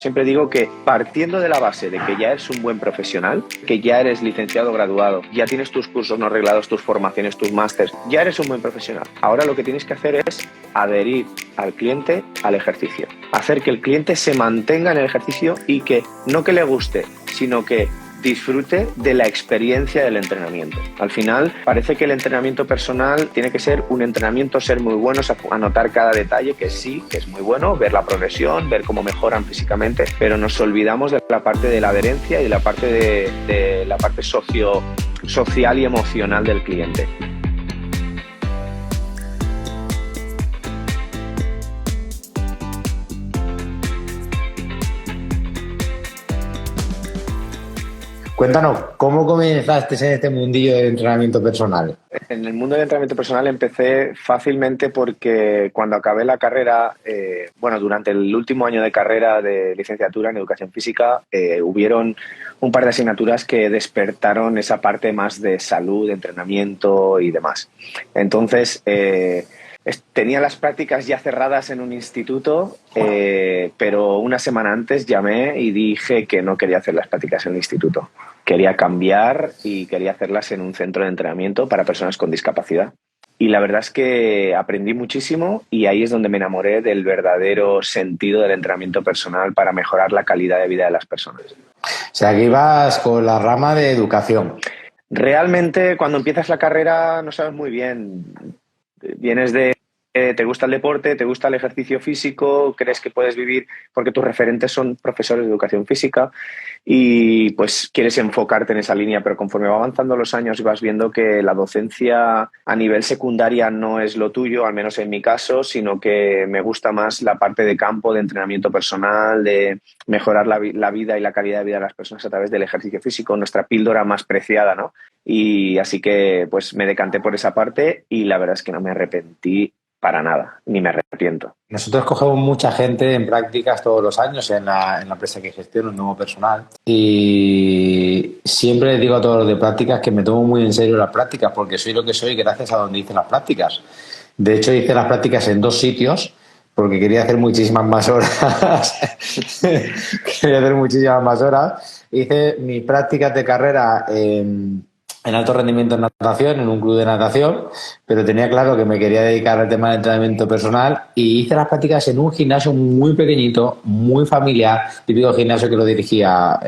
Siempre digo que partiendo de la base de que ya eres un buen profesional, que ya eres licenciado o graduado, ya tienes tus cursos no reglados, tus formaciones, tus másters, ya eres un buen profesional. Ahora lo que tienes que hacer es adherir al cliente al ejercicio. Hacer que el cliente se mantenga en el ejercicio y que no que le guste, sino que disfrute de la experiencia del entrenamiento. Al final, parece que el entrenamiento personal tiene que ser un entrenamiento, ser muy buenos, anotar cada detalle, que sí, que es muy bueno, ver la progresión, ver cómo mejoran físicamente, pero nos olvidamos de la parte de la adherencia y de la parte de la parte social y emocional del cliente. Cuéntanos, ¿cómo comenzaste en este mundillo del entrenamiento personal? En el mundo del entrenamiento personal empecé fácilmente porque cuando acabé la carrera, durante el último año de carrera de licenciatura en educación física, hubieron un par de asignaturas que despertaron esa parte más de salud, de entrenamiento y demás. Entonces, tenía las prácticas ya cerradas en un instituto, pero una semana antes llamé y dije que no quería hacer las prácticas en el instituto. Quería cambiar y quería hacerlas en un centro de entrenamiento para personas con discapacidad. Y la verdad es que aprendí muchísimo y ahí es donde me enamoré del verdadero sentido del entrenamiento personal para mejorar la calidad de vida de las personas. O sea, que ibas con la rama de educación. Realmente, cuando empiezas la carrera no sabes muy bien. Vienes de... te gusta el deporte, te gusta el ejercicio físico, crees que puedes vivir porque tus referentes son profesores de educación física y pues quieres enfocarte en esa línea, pero conforme va avanzando los años vas viendo que la docencia a nivel secundaria no es lo tuyo, al menos en mi caso, sino que me gusta más la parte de campo, de entrenamiento personal, de mejorar la vida y la calidad de vida de las personas a través del ejercicio físico, nuestra píldora más preciada, ¿no? Y así que pues me decanté por esa parte y la verdad es que no me arrepentí para nada, ni me arrepiento. Nosotros cogemos mucha gente en prácticas todos los años en la empresa que gestiono, un nuevo personal. Y siempre les digo a todos los de prácticas que me tomo muy en serio las prácticas porque soy lo que soy gracias a donde hice las prácticas. De hecho, hice las prácticas en 2 sitios porque quería hacer muchísimas más horas. Quería hacer muchísimas más horas. Hice mis prácticas de carrera en alto rendimiento en natación, en un club de natación, pero tenía claro que me quería dedicar al tema del entrenamiento personal y hice las prácticas en un gimnasio muy pequeñito, muy familiar, típico gimnasio que lo dirigía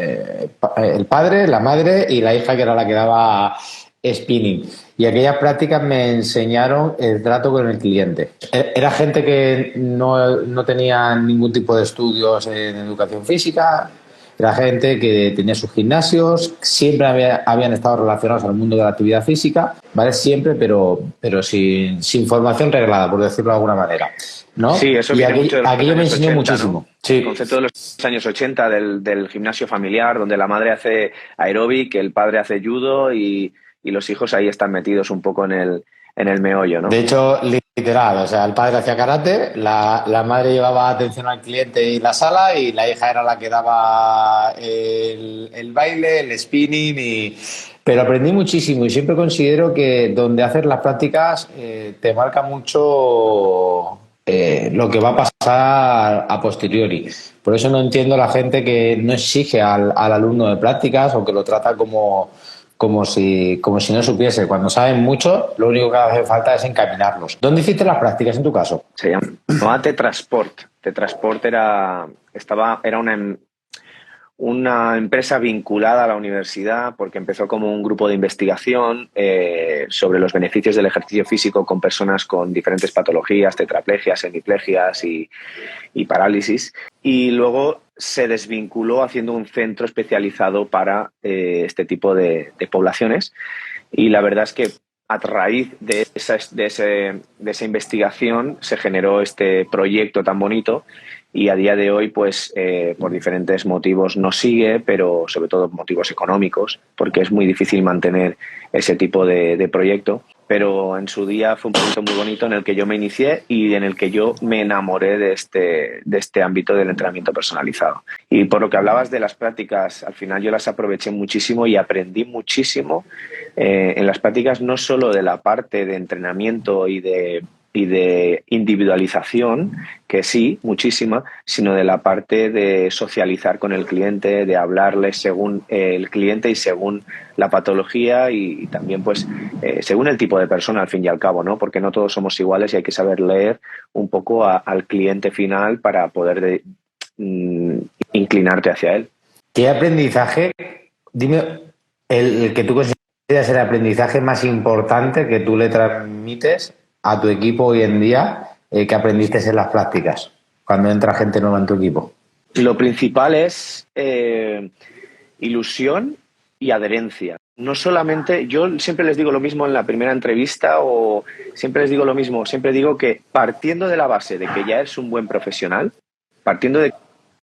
el padre, la madre y la hija que era la que daba spinning. Y aquellas prácticas me enseñaron el trato con el cliente. Era gente que no tenía ningún tipo de estudios en educación física. Era gente que tenía sus gimnasios, siempre habían estado relacionados al mundo de la actividad física, ¿vale? Siempre, pero sin formación reglada, por decirlo de alguna manera, ¿no? Sí, eso y viene mucho de los aquello me años enseñó 80, muchísimo. ¿no? Sí. El concepto de los años 80 del gimnasio familiar, donde la madre hace aeróbic, el padre hace judo y los hijos ahí están metidos un poco en el meollo, ¿no? De hecho, literal, o sea, el padre hacía karate, la madre llevaba atención al cliente y la sala y la hija era la que daba el baile, el spinning Pero aprendí muchísimo y siempre considero que donde haces las prácticas te marca mucho lo que va a pasar a posteriori. Por eso no entiendo la gente que no exige al alumno de prácticas o que lo trata como si no supiese. Cuando saben mucho, lo único que hace falta es encaminarlos. ¿Dónde hiciste las prácticas en tu caso? Se llamaba Tetrasport. Tetrasport era una empresa vinculada a la universidad porque empezó como un grupo de investigación sobre los beneficios del ejercicio físico con personas con diferentes patologías, tetraplegias, hemiplegias y parálisis. Y luego se desvinculó haciendo un centro especializado para este tipo de poblaciones. Y la verdad es que a raíz de esa investigación se generó este proyecto tan bonito y a día de hoy, pues por diferentes motivos no sigue, pero sobre todo motivos económicos, porque es muy difícil mantener ese tipo de proyecto. Pero en su día fue un proyecto muy bonito en el que yo me inicié y en el que yo me enamoré de este ámbito del entrenamiento personalizado. Y por lo que hablabas de las prácticas, al final yo las aproveché muchísimo y aprendí muchísimo en las prácticas, no solo de la parte de entrenamiento y de y de individualización, que sí, muchísima, sino de la parte de socializar con el cliente, de hablarle según el cliente y según la patología y también pues según el tipo de persona al fin y al cabo, ¿no? Porque no todos somos iguales y hay que saber leer un poco al cliente final para poder inclinarte hacia él. ¿Qué aprendizaje, dime, el que tú consideras el aprendizaje más importante que tú le transmites a tu equipo hoy en día, que aprendiste en las prácticas, cuando entra gente nueva en tu equipo? Lo principal es ilusión y adherencia. No solamente, yo siempre les digo lo mismo en la primera entrevista o siempre les digo lo mismo, siempre digo que partiendo de la base de que ya eres un buen profesional, partiendo de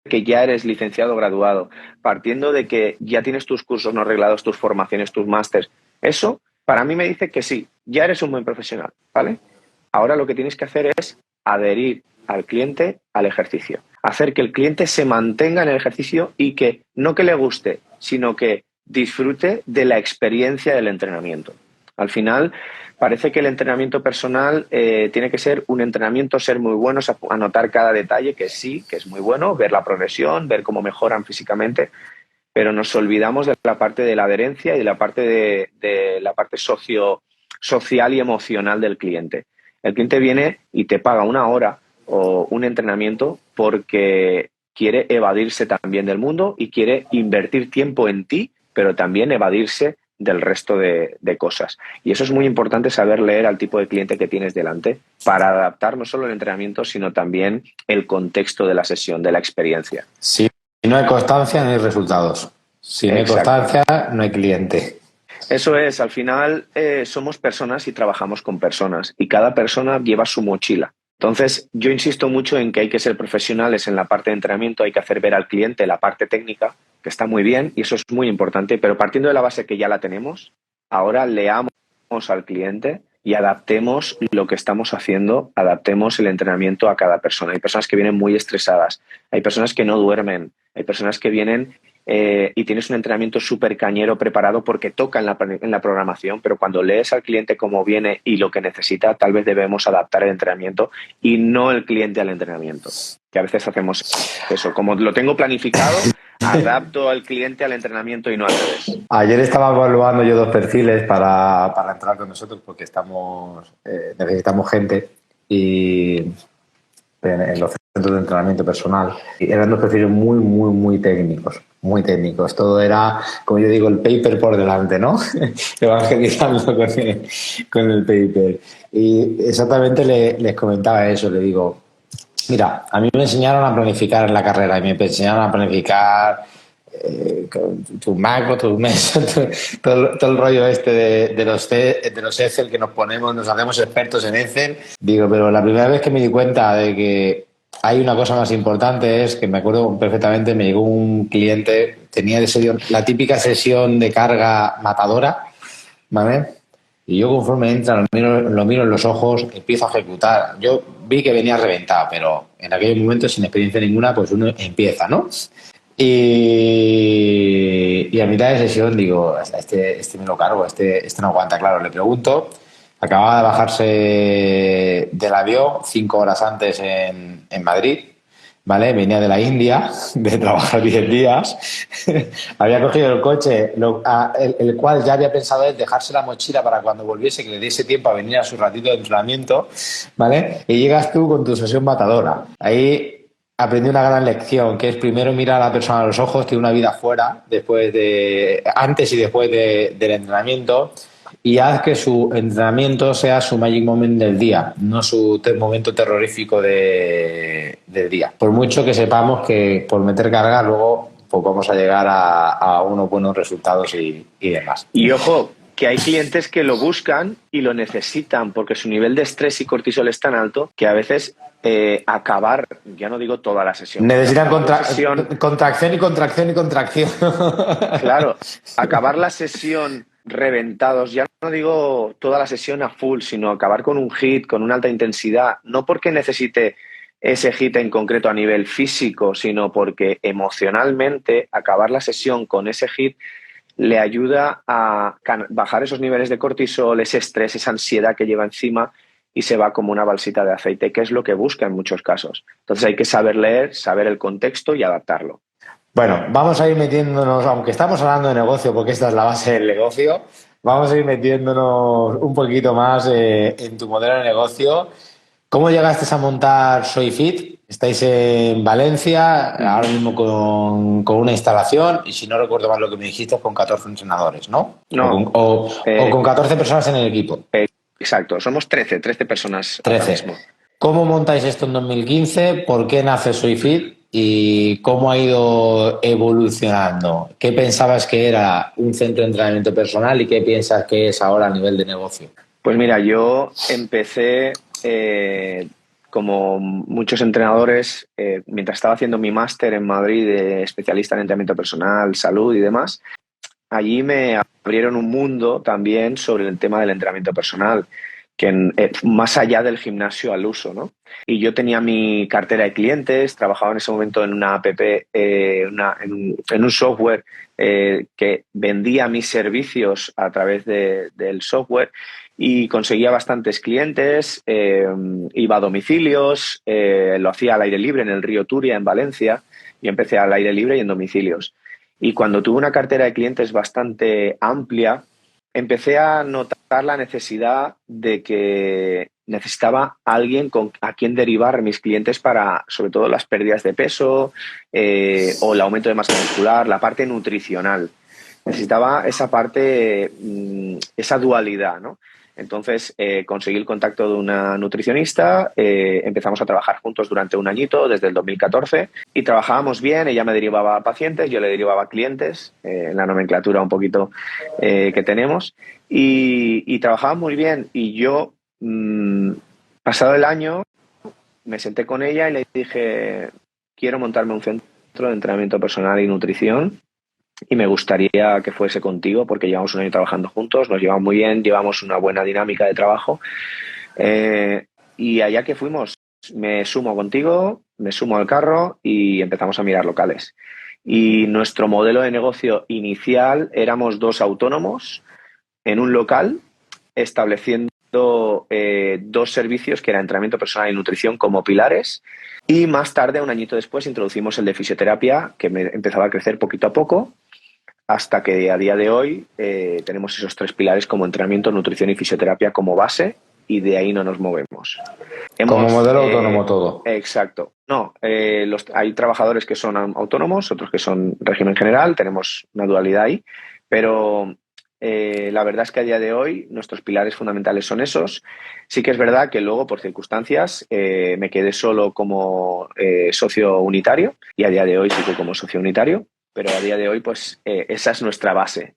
que ya eres licenciado o graduado, partiendo de que ya tienes tus cursos no arreglados, tus formaciones, tus másters, eso para mí me dice que sí, ya eres un buen profesional, ¿vale? Ahora lo que tienes que hacer es adherir al cliente al ejercicio, hacer que el cliente se mantenga en el ejercicio y que no que le guste, sino que disfrute de la experiencia del entrenamiento. Al final, parece que el entrenamiento personal tiene que ser un entrenamiento, ser muy buenos, anotar cada detalle, que sí, que es muy bueno, ver la progresión, ver cómo mejoran físicamente, pero nos olvidamos de la parte de la adherencia y de la parte de la parte social y emocional del cliente. El cliente viene y te paga una hora o un entrenamiento porque quiere evadirse también del mundo y quiere invertir tiempo en ti, pero también evadirse del resto de cosas. Y eso es muy importante, saber leer al tipo de cliente que tienes delante para adaptar no solo el entrenamiento, sino también el contexto de la sesión, de la experiencia. Si no hay constancia, no hay resultados. Si no hay constancia, no hay cliente. Eso es, al final somos personas y trabajamos con personas y cada persona lleva su mochila. Entonces, yo insisto mucho en que hay que ser profesionales en la parte de entrenamiento, hay que hacer ver al cliente la parte técnica, que está muy bien y eso es muy importante, pero partiendo de la base que ya la tenemos, ahora leamos al cliente y adaptemos lo que estamos haciendo, adaptemos el entrenamiento a cada persona. Hay personas que vienen muy estresadas, hay personas que no duermen, hay personas que vienen y tienes un entrenamiento súper cañero preparado porque toca en la programación, pero cuando lees al cliente cómo viene y lo que necesita, tal vez debemos adaptar el entrenamiento y no el cliente al entrenamiento. Que a veces hacemos eso. Como lo tengo planificado, adapto al cliente al entrenamiento y no al revés. Ayer estaba evaluando yo 2 perfiles para entrar con nosotros porque necesitamos gente y en los centros de entrenamiento personal. Y eran 2 perfiles muy, muy, muy técnicos. Muy técnicos. Todo era, como yo digo, el paper por delante, ¿no? Evangelizando con el paper. Y exactamente les comentaba eso. Le digo, mira, a mí me enseñaron a planificar en la carrera y me enseñaron a planificar tu macro, tu mes, todo el rollo este de los Excel que nos ponemos, nos hacemos expertos en Excel. Digo, pero la primera vez que me di cuenta de que hay una cosa más importante es que me acuerdo perfectamente, me llegó un cliente, tenía la típica sesión de carga matadora, ¿vale? Y yo conforme entra, lo miro en los ojos, empiezo a ejecutar. Yo vi que venía reventado, pero en aquel momento, sin experiencia ninguna, pues uno empieza, ¿no? Y a mitad de sesión digo, este me lo cargo, este no aguanta, claro. Le pregunto, acababa de bajarse del avión 5 horas antes en Madrid, ¿vale? Venía de la India, de trabajar 10 días. Había cogido el coche, el cual ya había pensado es dejarse la mochila para cuando volviese, que le diese tiempo a venir a su ratito de entrenamiento, ¿vale? Y llegas tú con tu sesión matadora. Ahí aprendí una gran lección, que es primero mirar a la persona a los ojos, tiene una vida fuera, antes y después del entrenamiento, y haz que su entrenamiento sea su magic moment del día, no su momento terrorífico del día. Por mucho que sepamos que por meter carga luego pues vamos a llegar a unos buenos resultados y demás. Y ojo, que hay clientes que lo buscan y lo necesitan porque su nivel de estrés y cortisol es tan alto que a veces acabar, ya no digo toda la sesión. Necesitan contracción y contracción y contracción. Claro, acabar la sesión reventados, ya no digo toda la sesión a full, sino acabar con un hit, con una alta intensidad, no porque necesite ese hit en concreto a nivel físico, sino porque emocionalmente acabar la sesión con ese hit le ayuda a bajar esos niveles de cortisol, ese estrés, esa ansiedad que lleva encima y se va como una balsita de aceite, que es lo que busca en muchos casos. Entonces hay que saber leer, saber el contexto y adaptarlo. Bueno, vamos a ir metiéndonos, aunque estamos hablando de negocio, porque esta es la base del negocio, vamos a ir metiéndonos un poquito más en tu modelo de negocio. ¿Cómo llegaste a montar SoyFit? Estáis en Valencia, ahora mismo con una instalación, y si no recuerdo mal lo que me dijiste, con 14 entrenadores, ¿no? No, O con 14 personas en el equipo. Exacto, somos 13 personas ahora 13. mismo. ¿Cómo montáis esto en 2015? ¿Por qué nace SoyFit? ¿Y cómo ha ido evolucionando? ¿Qué pensabas que era un centro de entrenamiento personal y qué piensas que es ahora a nivel de negocio? Pues mira, yo empecé como muchos entrenadores, mientras estaba haciendo mi máster en Madrid de especialista en entrenamiento personal, salud y demás, allí me abrieron un mundo también sobre el tema del entrenamiento personal, que más allá del gimnasio al uso, ¿no? Y yo tenía mi cartera de clientes, trabajaba en ese momento en una app, en un software que vendía mis servicios a través del software y conseguía bastantes clientes, iba a domicilios, lo hacía al aire libre en el río Turia, en Valencia, y empecé al aire libre y en domicilios. Y cuando tuve una cartera de clientes bastante amplia, empecé a notar la necesidad de que necesitaba alguien a quien derivar mis clientes para, sobre todo, las pérdidas de peso o el aumento de masa muscular, la parte nutricional. Necesitaba esa parte, esa dualidad, ¿no? Entonces conseguí el contacto de una nutricionista, empezamos a trabajar juntos durante un añito, desde el 2014, y trabajábamos bien, ella me derivaba a pacientes, yo le derivaba a clientes, en la nomenclatura un poquito que tenemos, y trabajaba muy bien. Y yo, pasado el año, me senté con ella y le dije, quiero montarme un centro de entrenamiento personal y nutrición, y me gustaría que fuese contigo porque llevamos un año trabajando juntos, nos llevamos muy bien, llevamos una buena dinámica de trabajo. Y allá que fuimos, me sumo contigo, me sumo al carro y empezamos a mirar locales. Y nuestro modelo de negocio inicial éramos 2 autónomos en un local estableciendo 2 servicios que eran entrenamiento personal y nutrición como pilares. Y más tarde, un añito después, introducimos el de fisioterapia, que empezaba a crecer poquito a poco, hasta que a día de hoy tenemos esos 3 pilares como entrenamiento, nutrición y fisioterapia como base, y de ahí no nos movemos. Como modelo autónomo todo. Exacto. No, hay trabajadores que son autónomos, otros que son régimen general, tenemos una dualidad ahí, pero la verdad es que a día de hoy nuestros pilares fundamentales son esos. Sí que es verdad que luego, por circunstancias, me quedé solo como socio unitario, y a día de hoy sigo como socio unitario, pero a día de hoy pues esa es nuestra base,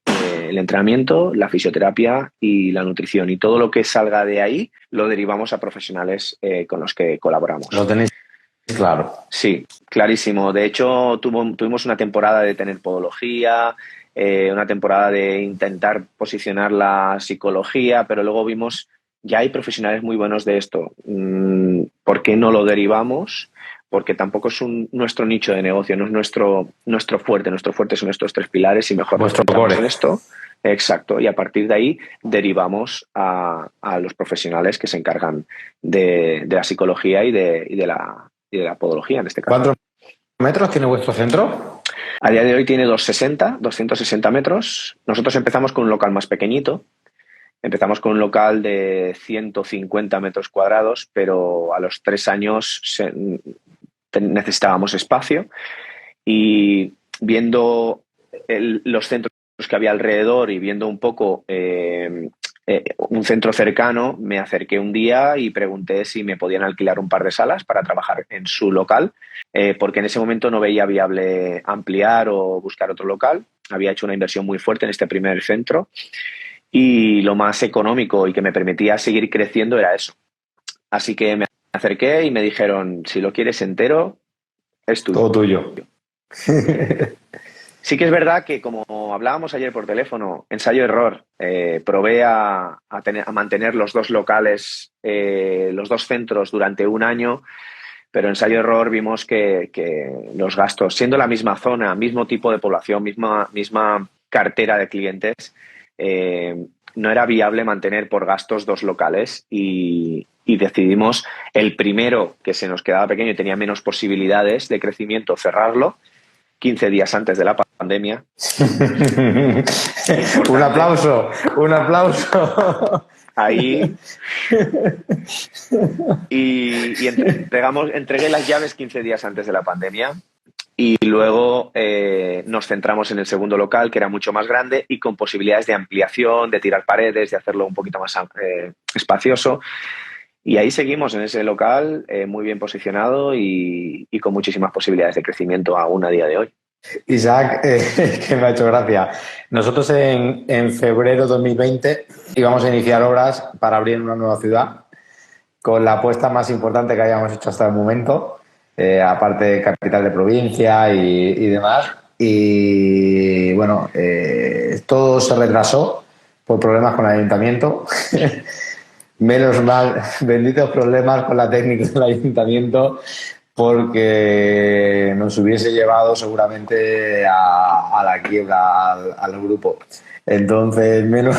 el entrenamiento, la fisioterapia y la nutrición, y todo lo que salga de ahí lo derivamos a profesionales con los que colaboramos. Lo tenéis claro. Sí, clarísimo. De hecho, tuvimos una temporada de tener podología, una temporada de intentar posicionar la psicología, pero luego vimos, ya hay profesionales muy buenos de esto. ¿Por qué no lo derivamos? Porque tampoco es nuestro nicho de negocio, no es nuestro fuerte. Nuestro fuerte son estos 3 pilares y mejor nos centramos en esto. Exacto. Y a partir de ahí derivamos a los profesionales que se encargan de la psicología y de la podología en este caso. ¿Cuántos metros tiene vuestro centro? A día de hoy tiene 260 metros. Nosotros empezamos con un local más pequeñito. Empezamos con un local de 150 metros cuadrados, pero a los 3 años necesitábamos espacio, y viendo los centros que había alrededor y viendo un poco un centro cercano, me acerqué un día y pregunté si me podían alquilar un par de salas para trabajar en su local, porque en ese momento no veía viable ampliar o buscar otro local. Había hecho una inversión muy fuerte en este primer centro y lo más económico y que me permitía seguir creciendo era eso. Así que me acerqué y me dijeron, si lo quieres entero, es tuyo. Todo tuyo. Sí que es verdad que, como hablábamos ayer por teléfono, ensayo-error, probé a mantener los 2 locales, los 2 centros durante un año, pero ensayo-error vimos que los gastos, siendo la misma zona, mismo tipo de población, misma cartera de clientes, no era viable mantener por gastos 2 locales, y y decidimos el primero que se nos quedaba pequeño y tenía menos posibilidades de crecimiento, cerrarlo 15 días antes de la pandemia. Un aplauso, un aplauso. Ahí. Y entregué las llaves 15 días antes de la pandemia. Y luego nos centramos en el segundo local, que era mucho más grande y con posibilidades de ampliación, de tirar paredes, de hacerlo un poquito más espacioso. Y ahí seguimos en ese local, muy bien posicionado y con muchísimas posibilidades de crecimiento aún a día de hoy. Isaac, que me ha hecho gracia. Nosotros en febrero de 2020 íbamos a iniciar obras para abrir una nueva ciudad con la apuesta más importante que hayamos hecho hasta el momento, aparte de capital de provincia y demás. Y bueno, todo se retrasó por problemas con el ayuntamiento. Menos mal, benditos problemas con la técnica del ayuntamiento, porque nos hubiese llevado seguramente a la quiebra al grupo. Entonces, menos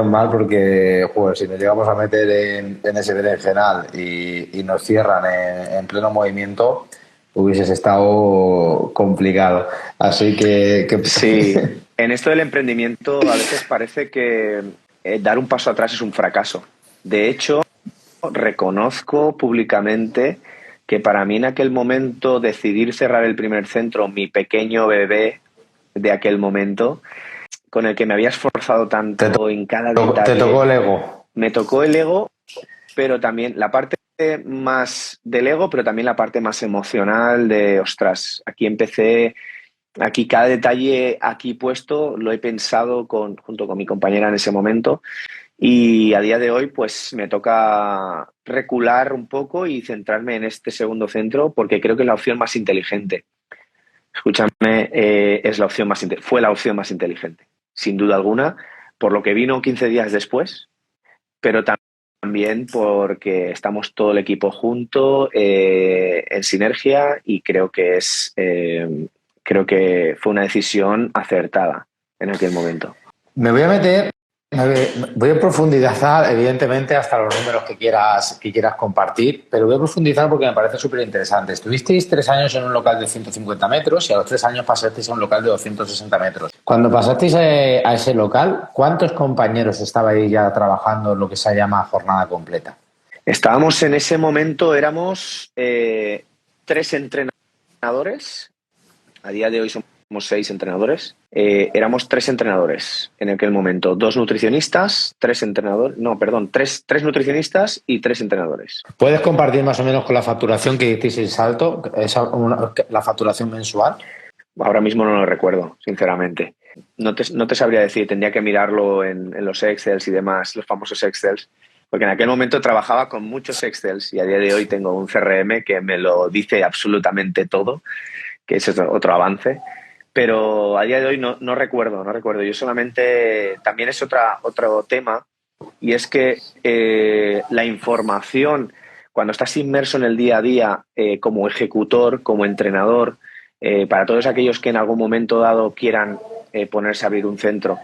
mal, porque joder, si nos llegamos a meter en ese berenjenal y nos cierran en pleno movimiento, hubiese estado complicado. Así que... Sí, en esto del emprendimiento a veces parece que dar un paso atrás es un fracaso. De hecho, reconozco públicamente que para mí en aquel momento decidir cerrar el primer centro, mi pequeño bebé de aquel momento, con el que me había esforzado tanto en cada detalle. Te tocó el ego. Me tocó el ego, pero también la parte más del ego, pero también la parte más emocional de, ostras, aquí empecé, aquí cada detalle aquí puesto lo he pensado junto con mi compañera en ese momento. Y a día de hoy, pues me toca recular un poco y centrarme en este segundo centro porque creo que es la opción más inteligente. Escúchame, fue la opción más inteligente, sin duda alguna, por lo que vino 15 días después, pero también porque estamos todo el equipo junto, en sinergia, y creo que fue una decisión acertada en aquel momento. Me voy a meter. Voy a profundizar, evidentemente, hasta los números que quieras compartir, pero voy a profundizar porque me parece súper interesante. Estuvisteis 3 años en un local de 150 metros y a los 3 años pasasteis a un local de 260 metros. Cuando pasasteis a ese local, ¿cuántos compañeros estabais ya trabajando en lo que se llama jornada completa? Estábamos en ese momento, éramos 3 entrenadores. A día de hoy somos 6 entrenadores. Éramos 3 entrenadores en aquel momento. 2 nutricionistas, 3 nutricionistas y 3 entrenadores. ¿Puedes compartir más o menos con la facturación que hicisteis el salto, la facturación mensual? Ahora mismo no lo recuerdo, sinceramente. No te sabría decir, tendría que mirarlo en los Excels y demás, los famosos Excels, porque en aquel momento trabajaba con muchos Excels y a día de hoy tengo un CRM que me lo dice absolutamente todo, que es otro avance. Pero a día de hoy no recuerdo. Yo solamente, también es otro tema, y es que la información, cuando estás inmerso en el día a día como ejecutor, como entrenador, para todos aquellos que en algún momento dado quieran ponerse a abrir un centro,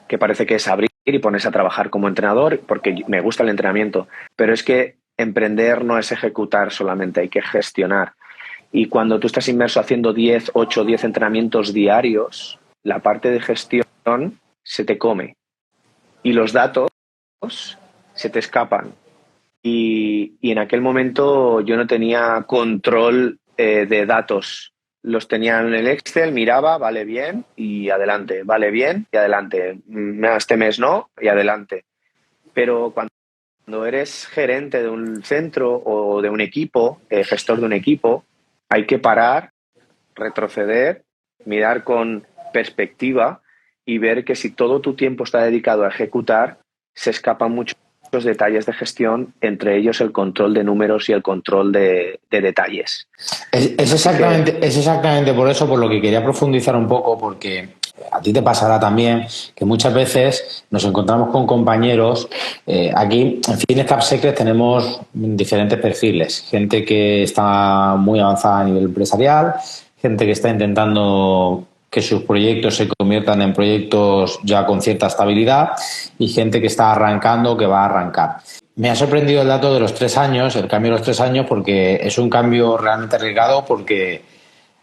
que parece que es abrir y ponerse a trabajar como entrenador, porque me gusta el entrenamiento, pero es que emprender no es ejecutar solamente, hay que gestionar. Y cuando tú estás inmerso haciendo 8 o 10 entrenamientos diarios, la parte de gestión se te come y los datos se te escapan. Y en aquel momento yo no tenía control de datos. Los tenía en el Excel, miraba, vale bien y adelante, vale bien y adelante. Este mes no y adelante. Pero cuando eres gerente de un centro o de un equipo, gestor de un equipo, hay que parar, retroceder, mirar con perspectiva y ver que si todo tu tiempo está dedicado a ejecutar, se escapan muchos detalles de gestión, entre ellos el control de números y el control de detalles. Es exactamente por eso por lo que quería profundizar un poco, porque a ti te pasará también que muchas veces nos encontramos con compañeros. Aquí en Fitness Club Secret tenemos diferentes perfiles, gente que está muy avanzada a nivel empresarial, gente que está intentando que sus proyectos se conviertan en proyectos ya con cierta estabilidad, y gente que está arrancando, que va a arrancar. Me ha sorprendido el dato de los 3 años, el cambio de los 3 años, porque es un cambio realmente arriesgado, porque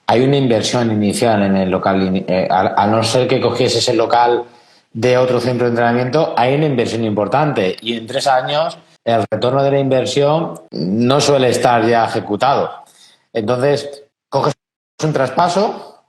hay una inversión inicial en el local. Al no ser que cogieses el local de otro centro de entrenamiento, hay una inversión importante, y en 3 años el retorno de la inversión no suele estar ya ejecutado. Entonces, coges un traspaso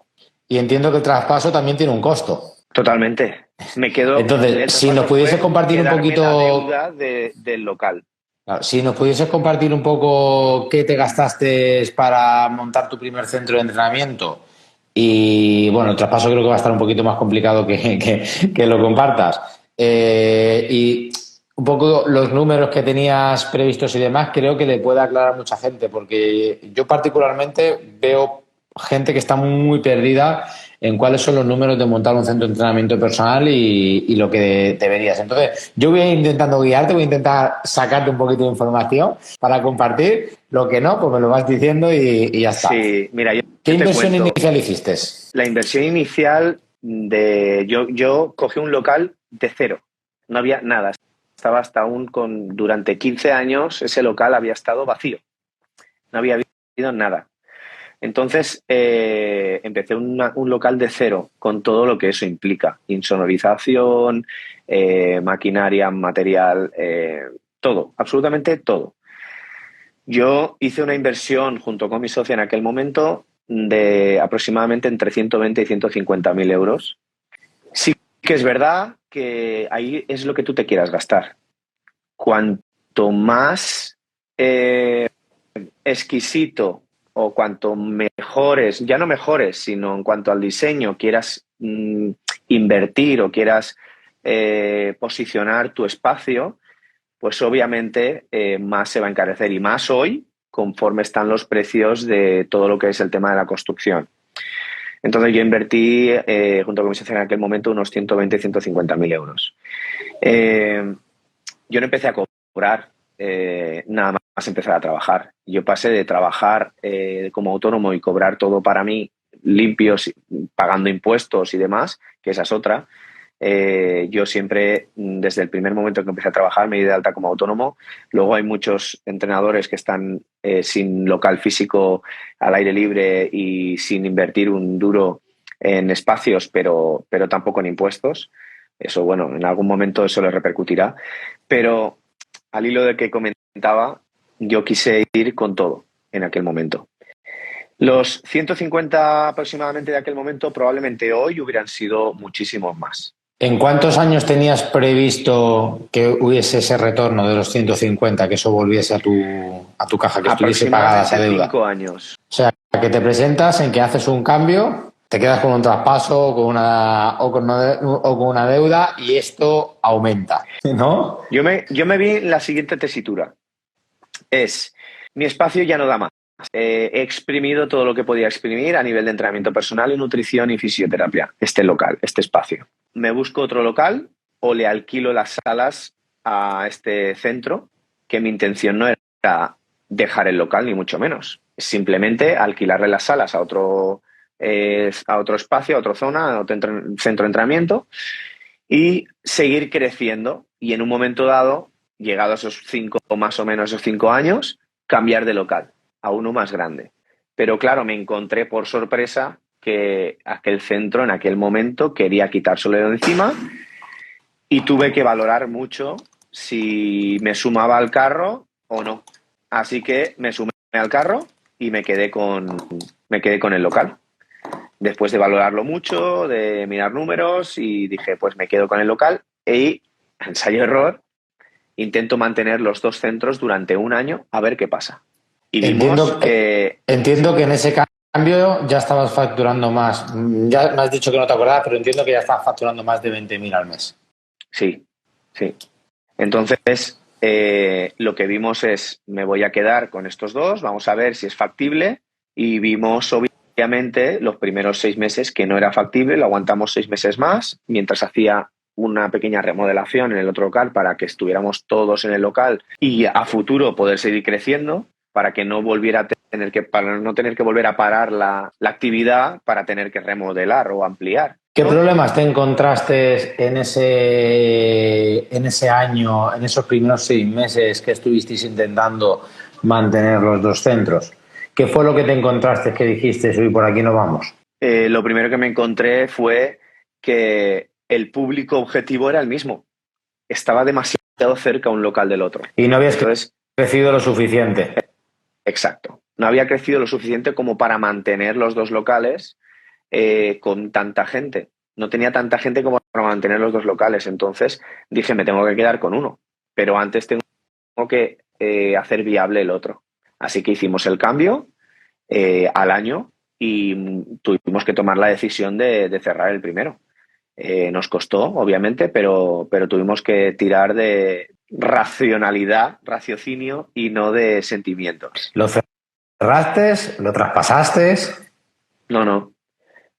y entiendo que el traspaso también tiene un costo. Totalmente. Me quedo. Entonces, si nos pudieses compartir un poquito la deuda del local. Claro, si nos pudieses compartir un poco qué te gastaste para montar tu primer centro de entrenamiento. Y bueno, el traspaso creo que va a estar un poquito más complicado que lo compartas. Y un poco los números que tenías previstos y demás, creo que le puede aclarar a mucha gente, porque yo particularmente veo gente que está muy perdida en cuáles son los números de montar un centro de entrenamiento personal y lo que deberías. Entonces, yo voy a ir intentando guiarte, voy a intentar sacarte un poquito de información para compartir. Lo que no, pues me lo vas diciendo y ya está. Sí, mira, ¿Qué inversión inicial hiciste? La inversión inicial yo cogí un local de cero, no había nada. Estaba durante 15 años ese local había estado vacío, no había habido nada. Entonces empecé un local de cero con todo lo que eso implica, insonorización, maquinaria, material, todo, absolutamente todo. Yo hice una inversión junto con mi socia en aquel momento de aproximadamente entre 120 y 150.000 euros. Sí que es verdad que ahí es lo que tú te quieras gastar. Cuanto más exquisito o cuanto mejores, ya no mejores, sino en cuanto al diseño quieras invertir o quieras posicionar tu espacio, pues obviamente más se va a encarecer, y más hoy conforme están los precios de todo lo que es el tema de la construcción. Entonces yo invertí junto con mi socio en aquel momento unos 120 y 150.000 euros. Yo no empecé a cobrar, nada más empezar a trabajar. Yo pasé de trabajar como autónomo y cobrar todo para mí, limpios, pagando impuestos y demás, que esa es otra. Yo siempre, desde el primer momento que empecé a trabajar, me di de alta como autónomo. Luego hay muchos entrenadores que están sin local físico, al aire libre y sin invertir un duro en espacios, pero tampoco en impuestos. Eso, bueno, en algún momento eso les repercutirá. Pero al hilo de que comentaba, yo quise ir con todo en aquel momento. Los 150 aproximadamente de aquel momento probablemente hoy hubieran sido muchísimos más. ¿En cuántos años tenías previsto que hubiese ese retorno de los 150, que eso volviese a tu caja, que estuviese pagada esa deuda? 5 años. O sea, que te presentas en que haces un cambio, te quedas con un traspaso o con una deuda, y esto aumenta, ¿no? Yo me vi en la siguiente tesitura. Mi espacio ya no da más. He exprimido todo lo que podía exprimir a nivel de entrenamiento personal y nutrición y fisioterapia, este local, este espacio. Me busco otro local o le alquilo las salas a este centro, que mi intención no era dejar el local, ni mucho menos. Simplemente alquilarle las salas a otro espacio, a otra zona, a otro centro de entrenamiento, y seguir creciendo. Y en un momento dado, llegado a esos 5 años, cambiar de local a uno más grande. Pero claro, me encontré por sorpresa que aquel centro en aquel momento quería quitárselo de encima, y tuve que valorar mucho si me sumaba al carro o no. Así que me sumé al carro y me quedé con el local. Después de valorarlo mucho, de mirar números, y dije, pues me quedo con el local, y ensayo-error, intento mantener los 2 centros durante un año a ver qué pasa. Y entiendo que en ese cambio ya estabas facturando más. Ya me has dicho que no te acordabas, pero entiendo que ya estabas facturando más de 20.000 al mes. Sí. Entonces, lo que vimos es, me voy a quedar con estos 2, vamos a ver si es factible, y vimos obviamente los primeros 6 meses que no era factible, lo aguantamos 6 meses más, mientras hacía una pequeña remodelación en el otro local para que estuviéramos todos en el local y a futuro poder seguir creciendo, para que no volviera a para no tener que volver a parar la actividad para tener que remodelar o ampliar. ¿Qué problemas te encontraste en ese año, en esos primeros 6 meses que estuvisteis intentando mantener los dos centros? ¿Qué fue lo que te encontraste que dijiste, uy, por aquí no vamos? Lo primero que me encontré fue que el público objetivo era el mismo. Estaba demasiado cerca un local del otro. Y no habías crecido lo suficiente. Exacto. No había crecido lo suficiente como para mantener los dos locales con tanta gente. No tenía tanta gente como para mantener los dos locales. Entonces dije, me tengo que quedar con uno. Pero antes tengo que hacer viable el otro. Así que hicimos el cambio al año y tuvimos que tomar la decisión de cerrar el primero. Nos costó, obviamente, pero tuvimos que tirar de racionalidad, raciocinio y no de sentimientos. ¿Lo cerraste? ¿Lo traspasaste? No.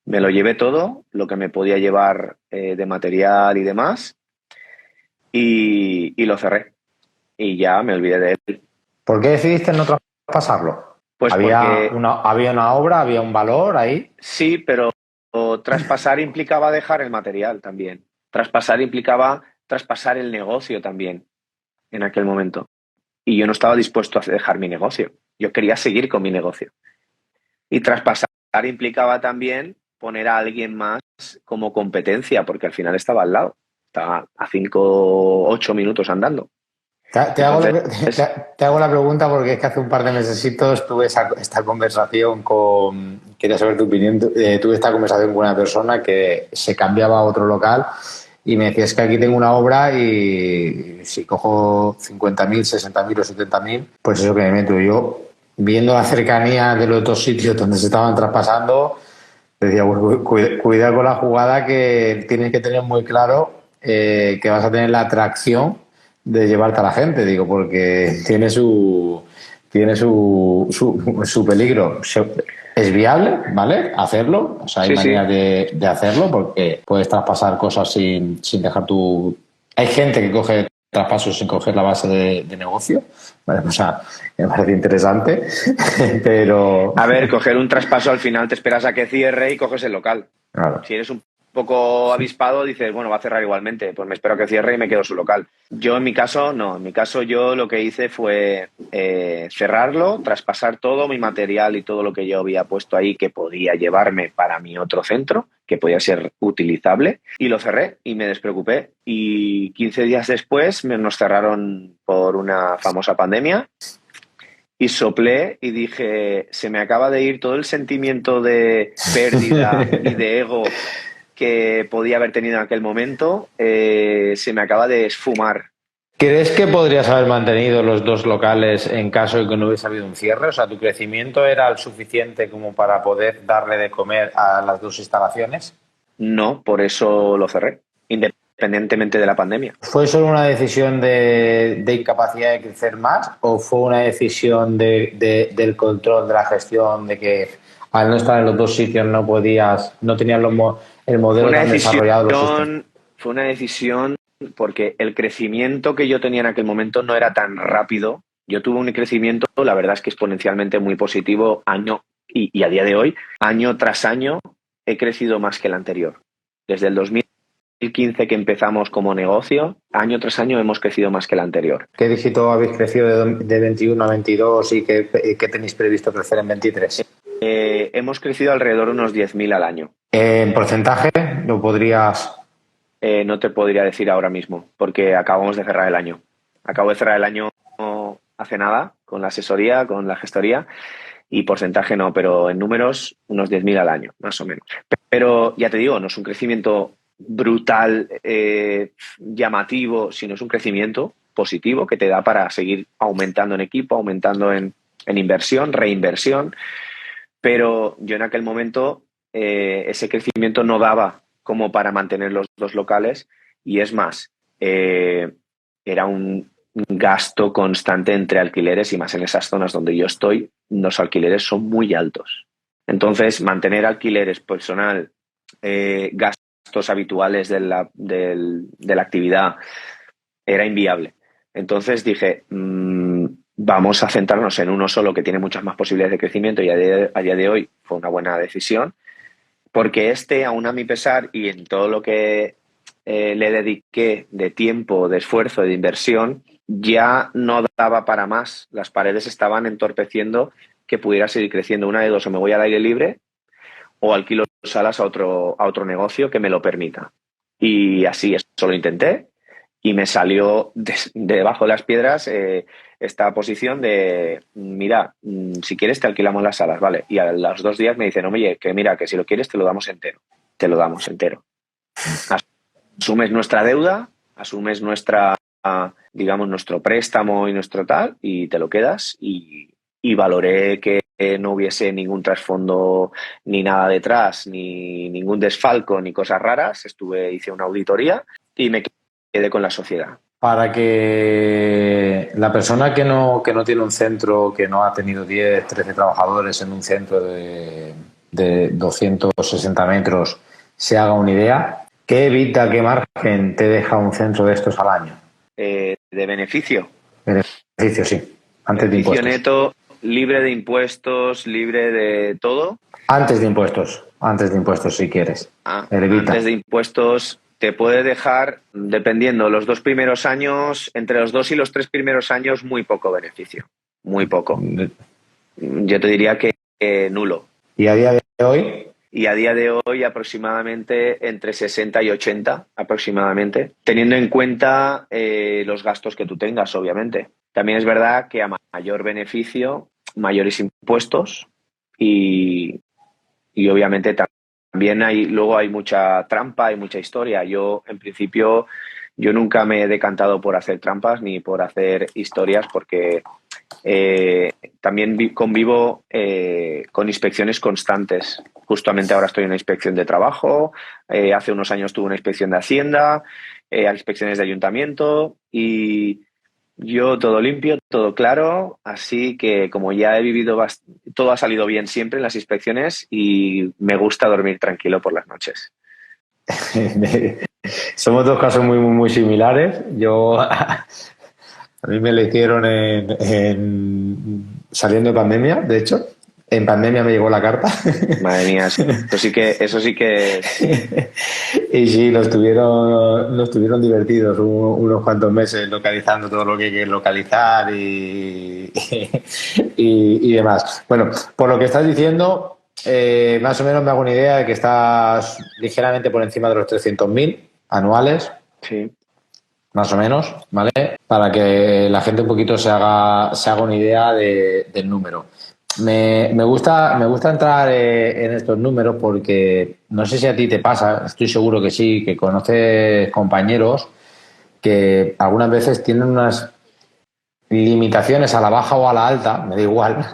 Me lo llevé todo, lo que me podía llevar de material y demás, y lo cerré. Y ya me olvidé de él. ¿Por qué decidiste no traspasarlo? Pues ¿Había una obra, había un valor ahí? Sí, pero traspasar implicaba dejar el material también. Traspasar implicaba traspasar el negocio también en aquel momento. Y yo no estaba dispuesto a dejar mi negocio. Yo quería seguir con mi negocio. Y traspasar implicaba también poner a alguien más como competencia, porque al final estaba al lado. Estaba a 5, 8 minutos andando. Te hago la pregunta porque es que hace un par de mesecitos tuve esta conversación quería saber tu opinión, tuve esta conversación con una persona que se cambiaba a otro local y me decía, es que aquí tengo una obra y si cojo 50.000, 60.000 o 70.000, pues eso que me meto yo, viendo la cercanía de los dos sitios donde se estaban traspasando, decía, cuida con la jugada, que tienes que tener muy claro que vas a tener la atracción de llevarte a la gente, digo, porque tiene su peligro. Es viable, ¿vale? Hacerlo, o sea, hay maneras de hacerlo, porque puedes traspasar cosas sin dejar tu... Hay gente que coge traspasos sin coger la base de negocio, ¿vale? O sea, me parece interesante, pero... A ver, coger un traspaso al final te esperas a que cierre y coges el local. Claro. Si eres un poco avispado, dices, bueno, va a cerrar igualmente, pues me espero a que cierre y me quedo su local. Yo en mi caso, no. En mi caso yo lo que hice fue cerrarlo, traspasar todo mi material y todo lo que yo había puesto ahí que podía llevarme para mi otro centro, que podía ser utilizable, y lo cerré y me despreocupé. Y 15 días después nos cerraron por una famosa pandemia. Y soplé y dije, se me acaba de ir todo el sentimiento de pérdida y de ego que podía haber tenido en aquel momento, se me acaba de esfumar. ¿Crees que podrías haber mantenido los dos locales en caso de que no hubiese habido un cierre? O sea, ¿tu crecimiento era el suficiente como para poder darle de comer a las dos instalaciones? No, por eso lo cerré, independientemente de la pandemia. ¿Fue solo una decisión de incapacidad de crecer más o fue una decisión del control de la gestión, de que al no estar en los dos sitios no tenías el modelo tan desarrollado? Fue una decisión porque el crecimiento que yo tenía en aquel momento no era tan rápido. Yo tuve un crecimiento, la verdad es que exponencialmente muy positivo año y a día de hoy, año tras año, he crecido más que el anterior. Desde el 2015 que empezamos como negocio, año tras año hemos crecido más que el anterior. ¿Qué dígito habéis crecido de 21 a 22 y qué tenéis previsto crecer en 23? Hemos crecido alrededor de unos 10.000 al año. ¿En porcentaje lo podrías...? No te podría decir ahora mismo, porque acabamos de cerrar el año. Acabo de cerrar el año hace nada, con la asesoría, con la gestoría, y porcentaje no, pero en números unos 10.000 al año, más o menos. Pero ya te digo, no es un crecimiento brutal, llamativo, sino es un crecimiento positivo que te da para seguir aumentando en equipo, aumentando en inversión, reinversión. Pero yo en aquel momento ese crecimiento no daba como para mantener los dos locales y es más, era un gasto constante entre alquileres y más en esas zonas donde yo estoy, los alquileres son muy altos. Entonces, mantener alquileres, personal, gastos habituales de la actividad era inviable. Entonces dije, vamos a centrarnos en uno solo que tiene muchas más posibilidades de crecimiento y a día de hoy fue una buena decisión, porque aún a mi pesar y en todo lo que le dediqué de tiempo, de esfuerzo, de inversión, ya no daba para más. Las paredes estaban entorpeciendo que pudiera seguir creciendo. Una de dos, o me voy al aire libre o alquilo salas a otro negocio que me lo permita. Y así, eso lo intenté y me salió debajo de las piedras esta posición de, mira, si quieres te alquilamos las salas, ¿vale? Y a los 2 días me dicen, oye, que mira, que si lo quieres te lo damos entero. Te lo damos entero. Asumes nuestra deuda, asumes digamos, nuestro préstamo y nuestro tal, y te lo quedas. Y valoré que no hubiese ningún trasfondo ni nada detrás, ni ningún desfalco, ni cosas raras. Hice una auditoría y me quedé con la sociedad. Para que la persona que no tiene un centro, que no ha tenido 10, 13 trabajadores en un centro de 260 metros, se haga una idea, ¿qué evita, qué margen te deja un centro de estos al año? ¿De beneficio? Beneficio, sí. Antes de Beneficio impuestos. neto, libre de impuestos, libre de todo. Antes de impuestos, si quieres. Antes de impuestos te puede dejar, dependiendo, los 2 primeros años, entre los 2 y los 3 primeros años, muy poco beneficio. Muy poco. Yo te diría que nulo. ¿Y a día de hoy? Y a día de hoy aproximadamente entre 60 y 80, aproximadamente, teniendo en cuenta los gastos que tú tengas, obviamente. También es verdad que a mayor beneficio, mayores impuestos y obviamente también luego hay mucha trampa, hay mucha historia. Yo, en principio, yo nunca me he decantado por hacer trampas ni por hacer historias porque también convivo con inspecciones constantes. Justamente ahora estoy en una inspección de trabajo, hace unos años tuve una inspección de Hacienda, inspecciones de ayuntamiento y yo todo limpio, todo claro, así que como ya he vivido, todo ha salido bien siempre en las inspecciones y me gusta dormir tranquilo por las noches. Somos dos casos muy, muy, muy similares. A mí me lo hicieron saliendo de pandemia, de hecho. En pandemia me llegó la carta. Madre mía, eso sí que... Y sí, nos tuvieron divertidos unos cuantos meses localizando todo lo que hay que localizar y demás. Bueno, por lo que estás diciendo, más o menos me hago una idea de que estás ligeramente por encima de los 300.000 anuales. Sí. Más o menos, ¿vale? Para que la gente un poquito se haga una idea del número. Me gusta entrar en estos números porque no sé si a ti te pasa, estoy seguro que sí, que conoces compañeros que algunas veces tienen unas limitaciones a la baja o a la alta, me da igual,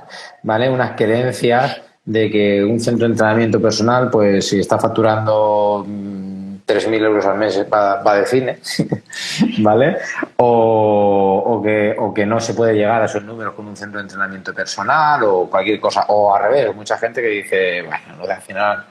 ¿vale? Unas creencias de que un centro de entrenamiento personal, pues si está facturando 3.000 euros al mes va de cine, ¿vale? O que no se puede llegar a esos números con un centro de entrenamiento personal o cualquier cosa. O al revés, mucha gente que dice, bueno, lo de al final,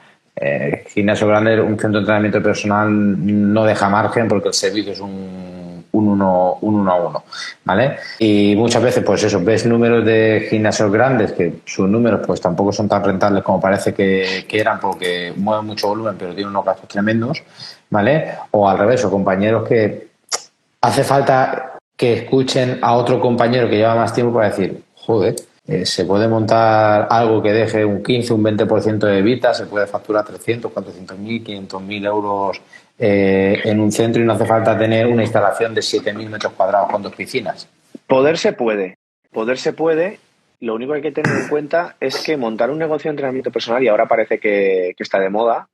gimnasio grande, un centro de entrenamiento personal no deja margen porque el servicio es un 1 a 1, ¿vale? Y muchas veces, pues eso, ves números de gimnasios grandes que sus números pues tampoco son tan rentables como parece que eran porque mueven mucho volumen pero tienen unos gastos tremendos, ¿vale? O al revés, o compañeros que hace falta que escuchen a otro compañero que lleva más tiempo para decir, joder, se puede montar algo que deje un 15, un 20% de EBITDA, se puede facturar 300, 400.000, 500.000 euros en un centro y no hace falta tener una instalación de 7.000 metros cuadrados con 2 piscinas. Poder se puede. Lo único que hay que tener en cuenta es que montar un negocio de entrenamiento personal, y ahora parece que está de moda,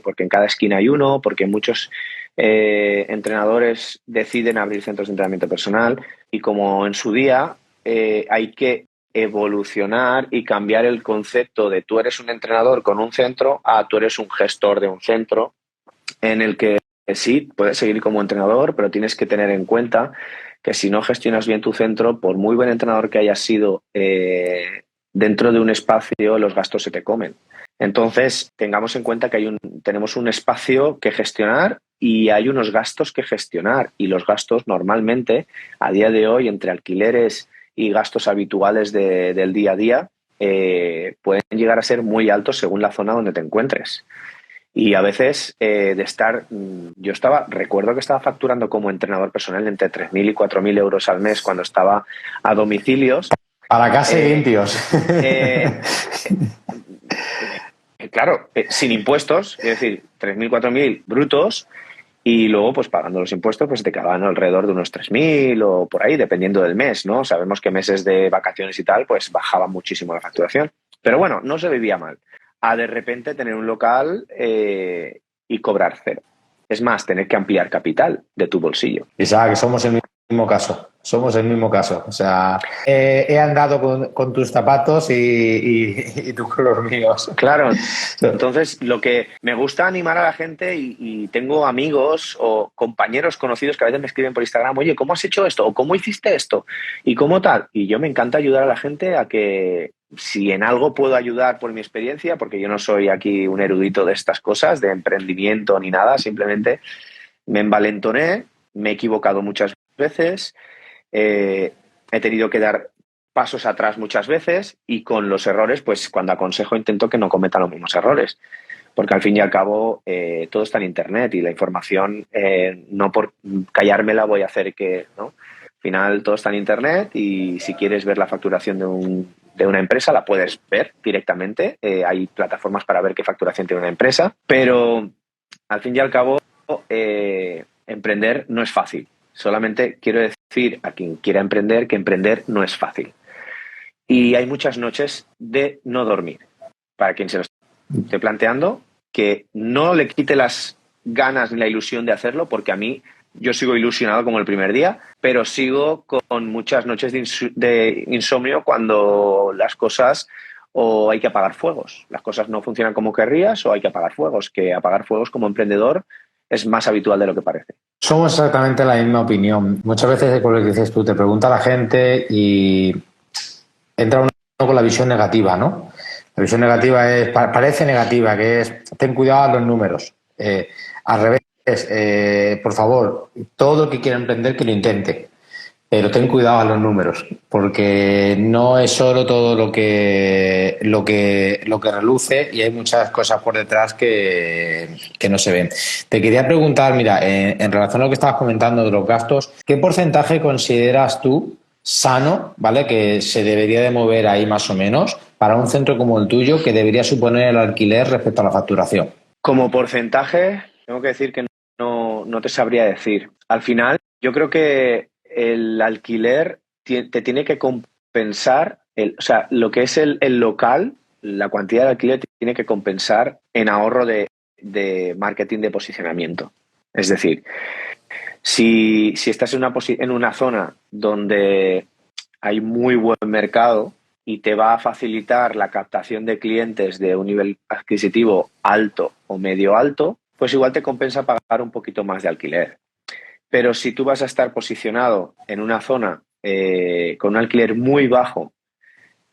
porque en cada esquina hay uno, porque muchos entrenadores deciden abrir centros de entrenamiento personal y como en su día hay que evolucionar y cambiar el concepto de tú eres un entrenador con un centro a tú eres un gestor de un centro en el que sí, puedes seguir como entrenador, pero tienes que tener en cuenta que si no gestionas bien tu centro, por muy buen entrenador que hayas sido, dentro de un espacio los gastos se te comen. Entonces, tengamos en cuenta que tenemos un espacio que gestionar y hay unos gastos que gestionar. Y los gastos normalmente, a día de hoy, entre alquileres y gastos habituales del día a día pueden llegar a ser muy altos según la zona donde te encuentres. Y a veces recuerdo que estaba facturando como entrenador personal entre 3.000 y 4.000 euros al mes cuando estaba a domicilios. Para casa y limpios. Claro, sin impuestos, es decir, 3.000, 4.000 brutos, y luego, pues pagando los impuestos, pues te quedaban alrededor de unos 3.000 o por ahí, dependiendo del mes, ¿no? Sabemos que meses de vacaciones y tal, pues bajaba muchísimo la facturación. Pero bueno, no se vivía mal. A de repente tener un local y cobrar cero. Es más, tener que ampliar capital de tu bolsillo. Isaac, somos el mismo caso. Somos el mismo caso. O sea, he andado con tus zapatos y tú con los míos. Claro. Entonces, lo que me gusta animar a la gente, y tengo amigos o compañeros conocidos que a veces me escriben por Instagram, oye, ¿cómo has hecho esto? ¿O cómo hiciste esto? ¿Y cómo tal? Y yo me encanta ayudar a la gente a que, si en algo puedo ayudar por mi experiencia, porque yo no soy aquí un erudito de estas cosas, de emprendimiento ni nada, simplemente me envalentoné, me he equivocado muchas veces, he tenido que dar pasos atrás muchas veces, y con los errores, pues cuando aconsejo intento que no cometan los mismos errores, porque al fin y al cabo todo está en Internet y la información, no por callármela voy a hacer que, ¿no? Al final todo está en Internet, y si quieres ver la facturación de una empresa la puedes ver directamente, hay plataformas para ver qué facturación tiene una empresa, pero al fin y al cabo emprender no es fácil. Solamente quiero decir a quien quiera emprender que emprender no es fácil. Y hay muchas noches de no dormir. Para quien se lo esté planteando, que no le quite las ganas ni la ilusión de hacerlo, porque a mí, yo sigo ilusionado como el primer día, pero sigo con muchas noches de insomnio cuando las cosas, o hay que apagar fuegos. Las cosas no funcionan como querrías, o hay que apagar fuegos, que apagar fuegos como emprendedor es más habitual de lo que parece. Somos exactamente la misma opinión. Muchas veces, con lo que dices tú, te pregunta la gente y entra uno con la visión negativa, ¿no? La visión negativa parece negativa, que es ten cuidado a los números. Al revés, por favor, todo el que quiera emprender que lo intente, pero ten cuidado a los números, porque no es solo todo lo que reluce, y hay muchas cosas por detrás que no se ven. Te quería preguntar, mira, en relación a lo que estabas comentando de los gastos, ¿qué porcentaje consideras tú sano, ¿vale?, que se debería de mover ahí más o menos para un centro como el tuyo, que debería suponer el alquiler respecto a la facturación? Como porcentaje, tengo que decir que no te sabría decir. Al final, yo creo que el alquiler te tiene que compensar, o sea, lo que es el local, la cantidad de alquiler te tiene que compensar en ahorro de marketing de posicionamiento. Es decir, si estás en una zona donde hay muy buen mercado y te va a facilitar la captación de clientes de un nivel adquisitivo alto o medio alto, pues igual te compensa pagar un poquito más de alquiler. Pero si tú vas a estar posicionado en una zona con un alquiler muy bajo,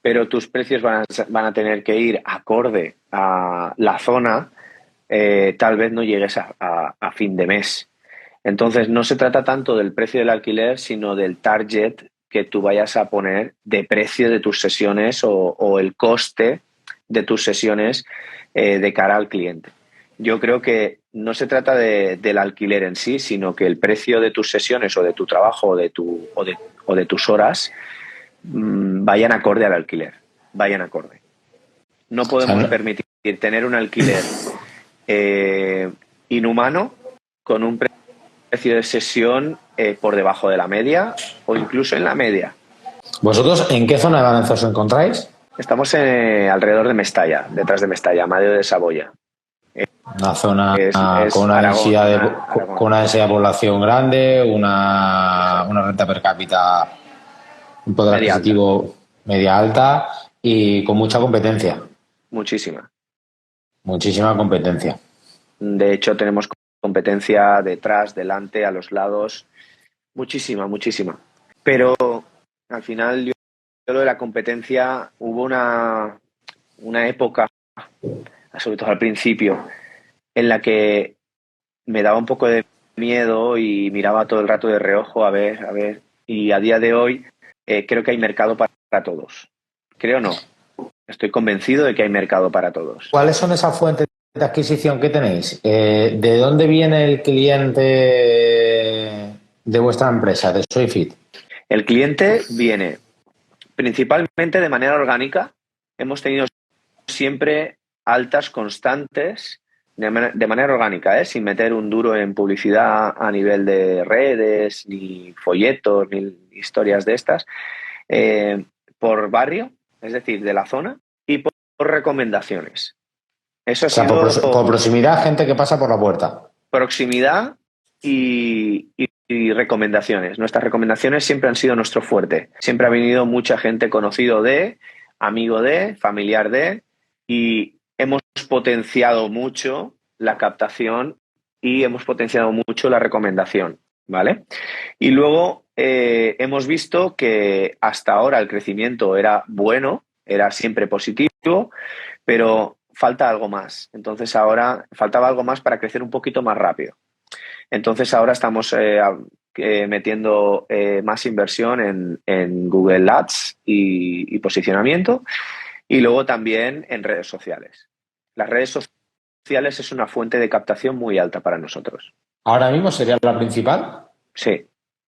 pero tus precios van a tener que ir acorde a la zona, tal vez no llegues a fin de mes. Entonces, no se trata tanto del precio del alquiler, sino del target que tú vayas a poner de precio de tus sesiones, o el coste de tus sesiones de cara al cliente. Yo creo que no se trata del alquiler en sí, sino que el precio de tus sesiones o de tu trabajo o de tus horas vayan acorde al alquiler, vayan acorde. No podemos permitir tener un alquiler inhumano con un precio de sesión por debajo de la media o incluso en la media. ¿Vosotros en qué zona de Valencia os encontráis? Estamos alrededor de Mestalla, detrás de Mestalla, Amadeo de Saboya. Una zona Es con una Aragón, densidad Aragón. con una densidad de población grande, una renta per cápita, un poder Media adquisitivo media alta y con mucha competencia. Muchísima. Muchísima competencia. De hecho, tenemos competencia detrás, delante, a los lados. Muchísima, muchísima. Pero al final, yo lo de la competencia, hubo una época, sobre todo al principio, en la que me daba un poco de miedo y miraba todo el rato de reojo a ver. Y a día de hoy creo que hay mercado para todos. Creo no. Estoy convencido de que hay mercado para todos. ¿Cuáles son esas fuentes de adquisición que tenéis? ¿De dónde viene el cliente de vuestra empresa, de SoyFit? El cliente viene principalmente de manera orgánica. Hemos tenido siempre altas constantes de manera orgánica, sin meter un duro en publicidad a nivel de redes, ni folletos, ni historias de estas, por barrio, es decir, de la zona, y por recomendaciones. Eso ha sido por proximidad, gente que pasa por la puerta. Proximidad y recomendaciones. Nuestras recomendaciones siempre han sido nuestro fuerte. Siempre ha venido mucha gente conocido de, amigo de, familiar de, y hemos potenciado mucho la captación y hemos potenciado mucho la recomendación, ¿vale? Y luego hemos visto que hasta ahora el crecimiento era bueno, era siempre positivo, pero falta algo más. Entonces ahora faltaba algo más para crecer un poquito más rápido. Entonces ahora estamos metiendo más inversión en Google Ads y posicionamiento, y luego también en redes sociales. Las redes sociales es una fuente de captación muy alta para nosotros. ¿Ahora mismo sería la principal? Sí.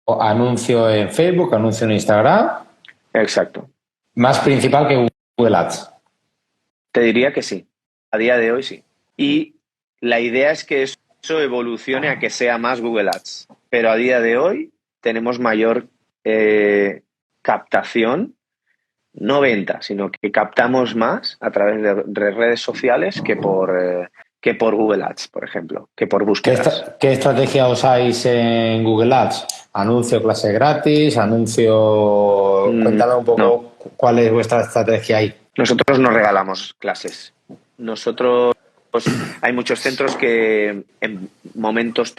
¿O anuncio en Facebook, anuncio en Instagram? Exacto. ¿Más principal que Google Ads? Te diría que sí. A día de hoy sí. Y la idea es que eso evolucione a que sea más Google Ads. Pero a día de hoy tenemos mayor captación, no venta, sino que captamos más a través de redes sociales que por Google Ads, por ejemplo, que por búsquedas. ¿Qué estrategia usáis en Google Ads? ¿Anuncio clase gratis? ¿Anuncio...? Cuéntame un poco no. ¿Cuál es vuestra estrategia ahí? Nosotros no regalamos clases. Nosotros, hay muchos centros que en momentos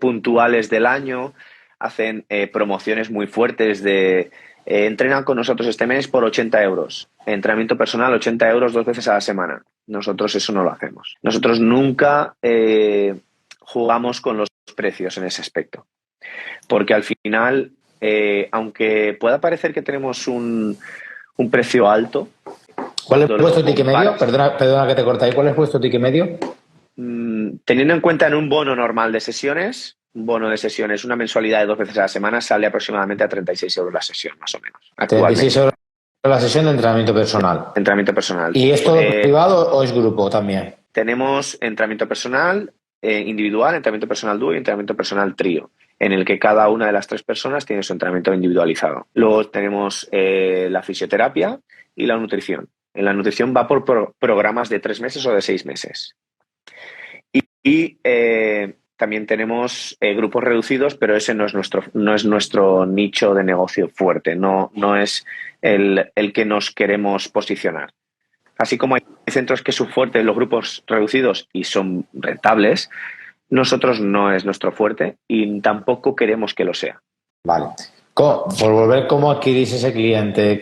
puntuales del año hacen promociones muy fuertes de entrenan con nosotros este mes por 80 euros. Entrenamiento personal, 80 euros 2 veces a la semana. Nosotros eso no lo hacemos. Nosotros nunca jugamos con los precios en ese aspecto. Porque al final, aunque pueda parecer que tenemos un precio alto. ¿Cuál es vuestro ticket medio? Perdona que te corte ahí. ¿Cuál es vuestro ticket medio? Teniendo en cuenta en un bono normal de sesiones, una mensualidad de 2 veces a la semana sale aproximadamente a 36 euros la sesión, más o menos. 36 euros la sesión de entrenamiento personal. Entrenamiento personal. ¿Y es todo privado o es grupo también? Tenemos entrenamiento personal individual, entrenamiento personal dúo y entrenamiento personal trío, en el que cada una de las 3 personas tiene su entrenamiento individualizado. Luego tenemos la fisioterapia y la nutrición. En la nutrición va por programas de 3 meses o de 6 meses. Y también tenemos grupos reducidos, pero ese no es nuestro nicho de negocio fuerte, no es el que nos queremos posicionar. Así como hay centros que su fuerte los grupos reducidos y son rentables, nosotros no es nuestro fuerte y tampoco queremos que lo sea. Vale. Por volver, ¿cómo adquirís ese cliente?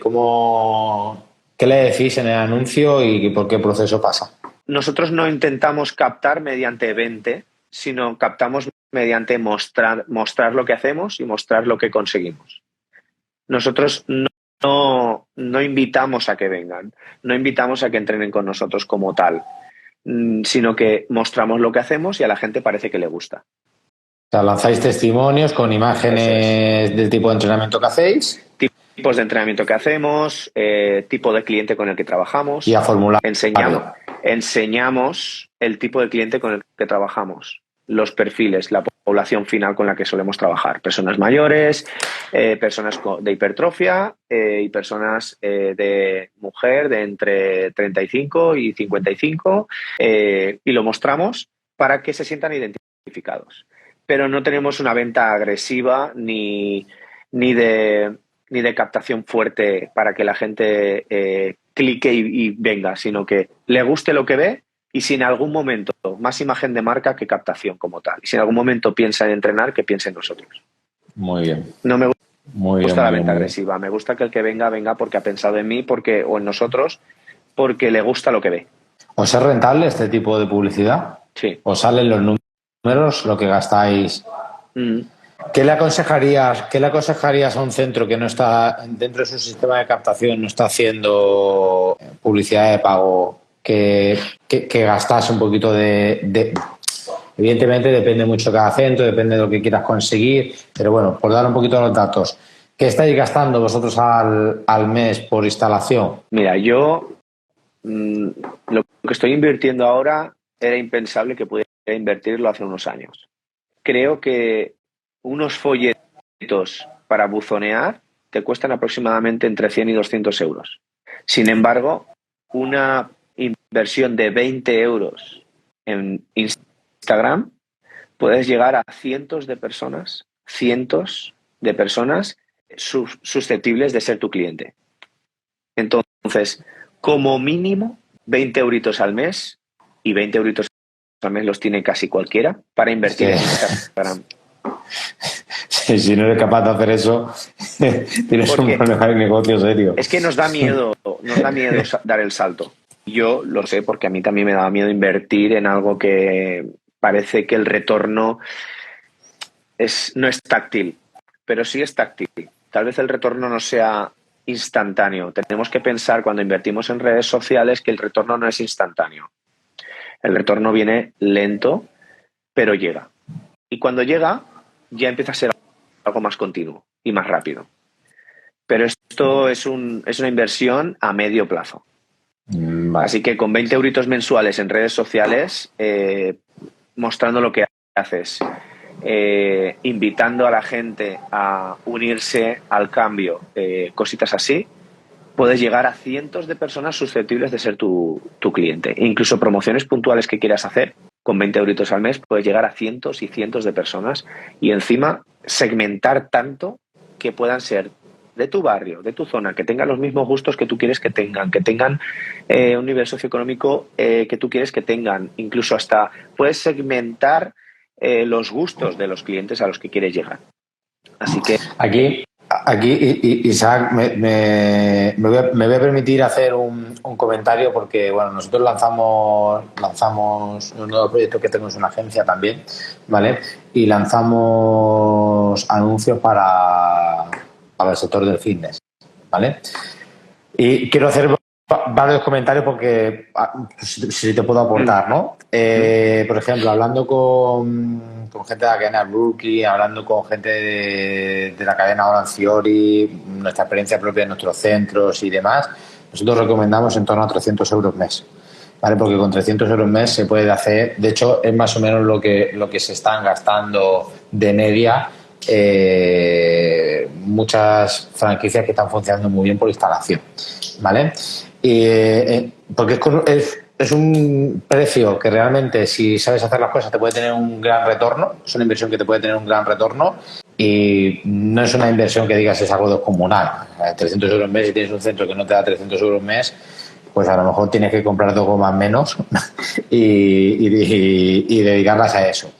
¿Qué le decís en el anuncio y por qué proceso pasa? Nosotros no intentamos captar mediante vente, sino captamos mediante mostrar lo que hacemos y mostrar lo que conseguimos. Nosotros no invitamos a que vengan, no invitamos a que entrenen con nosotros como tal, sino que mostramos lo que hacemos y a la gente parece que le gusta. O sea, lanzáis testimonios con imágenes del tipo de entrenamiento que hacéis. Tipos de entrenamiento que hacemos, tipo de cliente con el que trabajamos. Y a formular. Enseñamos el tipo de cliente con el que trabajamos, los perfiles, la población final con la que solemos trabajar. Personas mayores, personas de hipertrofia y personas de mujer de entre 35 y 55 y lo mostramos para que se sientan identificados. Pero no tenemos una venta agresiva ni de captación fuerte para que la gente clique y venga, sino que le guste lo que ve y si en algún momento, más imagen de marca que captación como tal. Y si en algún momento piensa en entrenar, que piense en nosotros. Muy bien. No me gusta la venta agresiva. Me gusta que el que venga porque ha pensado en mí o en nosotros porque le gusta lo que ve. ¿Os es rentable este tipo de publicidad? Sí. ¿Os salen los números, lo que gastáis? ¿Qué le aconsejarías a un centro que no está dentro de su sistema de captación, no está haciendo publicidad de pago, que gastase un poquito evidentemente depende mucho de cada centro, depende de lo que quieras conseguir, pero bueno, por dar un poquito de los datos, ¿qué estáis gastando vosotros al mes por instalación? Mira, yo lo que estoy invirtiendo ahora era impensable que pudiera invertirlo hace unos años. Creo que unos folletos para buzonear te cuestan aproximadamente entre 100 y 200 euros. Sin embargo, una inversión de 20 euros en Instagram, puedes llegar a cientos de personas susceptibles de ser tu cliente. Entonces, como mínimo, 20 euritos al mes, y 20 euritos al mes los tiene casi cualquiera, para invertir en Instagram. Si no eres capaz de hacer eso, tienes un problema de negocio serio. Es que nos da miedo dar el salto. Yo lo sé porque a mí también me daba miedo invertir en algo que parece que el retorno no es táctil, pero sí es táctil. Tal vez el retorno no sea instantáneo. Tenemos que pensar cuando invertimos en redes sociales que el retorno no es instantáneo. El retorno viene lento, pero llega. Y cuando llega, ya empieza a ser algo más continuo y más rápido. Pero esto es una inversión a medio plazo. Vale. Así que con 20 euritos mensuales en redes sociales, mostrando lo que haces, invitando a la gente a unirse al cambio, cositas así, puedes llegar a cientos de personas susceptibles de ser tu cliente. Incluso promociones puntuales que quieras hacer, con 20 euritos al mes, puedes llegar a cientos y cientos de personas y encima segmentar tanto que puedan ser de tu barrio, de tu zona, que tengan los mismos gustos que tú quieres que tengan un nivel socioeconómico que tú quieres que tengan. Incluso hasta puedes segmentar los gustos de los clientes a los que quieres llegar. Así que Aquí, Isaac, me voy a permitir hacer un comentario porque, bueno, nosotros lanzamos un nuevo proyecto que tenemos en una agencia también, ¿vale? Y lanzamos anuncios para el sector del fitness, ¿vale? Y quiero hacer varios comentarios porque si te puedo aportar, ¿no? Por ejemplo, hablando con gente de la cadena Rookie, hablando con gente de la cadena Orange Theory, nuestra experiencia propia en nuestros centros y demás, nosotros recomendamos en torno a 300 euros mes, ¿vale? Porque con 300 euros mes se puede hacer, de hecho es más o menos lo que se están gastando de media muchas franquicias que están funcionando muy bien por instalación, ¿vale? Porque es un precio que realmente, si sabes hacer las cosas, te puede tener un gran retorno. Es una inversión que te puede tener un gran retorno y no es una inversión que digas es algo descomunal. 300 euros al mes, si tienes un centro que no te da 300 euros al mes, pues a lo mejor tienes que comprar 2 gomas menos y dedicarlas a eso.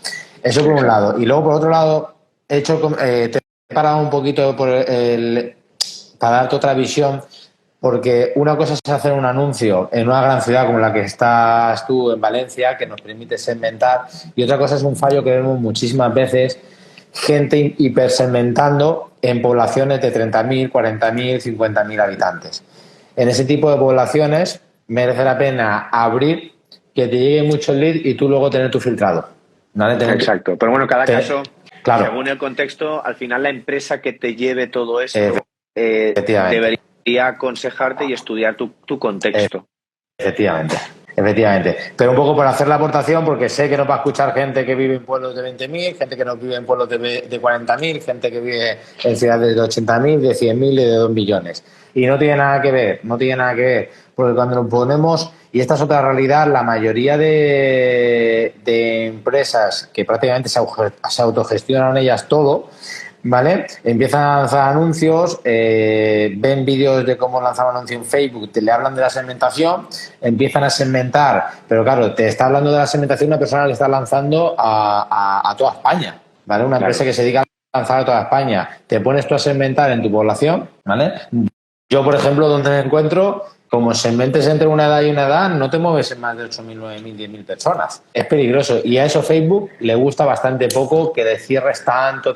Eso por un lado. Y luego, por otro lado, te he parado un poquito para darte otra visión. Porque una cosa es hacer un anuncio en una gran ciudad como la que estás tú en Valencia, que nos permite segmentar, y otra cosa es un fallo que vemos muchísimas veces, gente hipersegmentando en poblaciones de 30.000, 40.000, 50.000 habitantes. En ese tipo de poblaciones merece la pena abrir, que te llegue mucho el lead y tú luego tener tu filtrado, ¿vale? Exacto, pero bueno, cada caso, claro, según el contexto, al final la empresa que te lleve todo esto debería aconsejarte y estudiar tu contexto. Efectivamente. Pero un poco por hacer la aportación, porque sé que nos va a escuchar gente que vive en pueblos de 20.000, gente que nos vive en pueblos de 40.000, gente que vive en ciudades de 80.000, de 100.000 y de 2 millones. Y no tiene nada que ver, porque cuando nos ponemos, y esta es otra realidad, la mayoría de empresas que prácticamente se autogestionan ellas todo, ¿vale? Empiezan a lanzar anuncios, ven vídeos de cómo lanzar un anuncio en Facebook, le hablan de la segmentación, empiezan a segmentar, pero claro, te está hablando de la segmentación una persona que le está lanzando a toda España, ¿vale? Una empresa que se dedica a lanzar a toda España. Te pones tú a segmentar en tu población, ¿vale? Yo, por ejemplo, donde me encuentro, como segmentes entre una edad y una edad, no te mueves en más de 8.000, 9.000, 10.000 personas. Es peligroso. Y a eso Facebook le gusta bastante poco que le cierres tanto.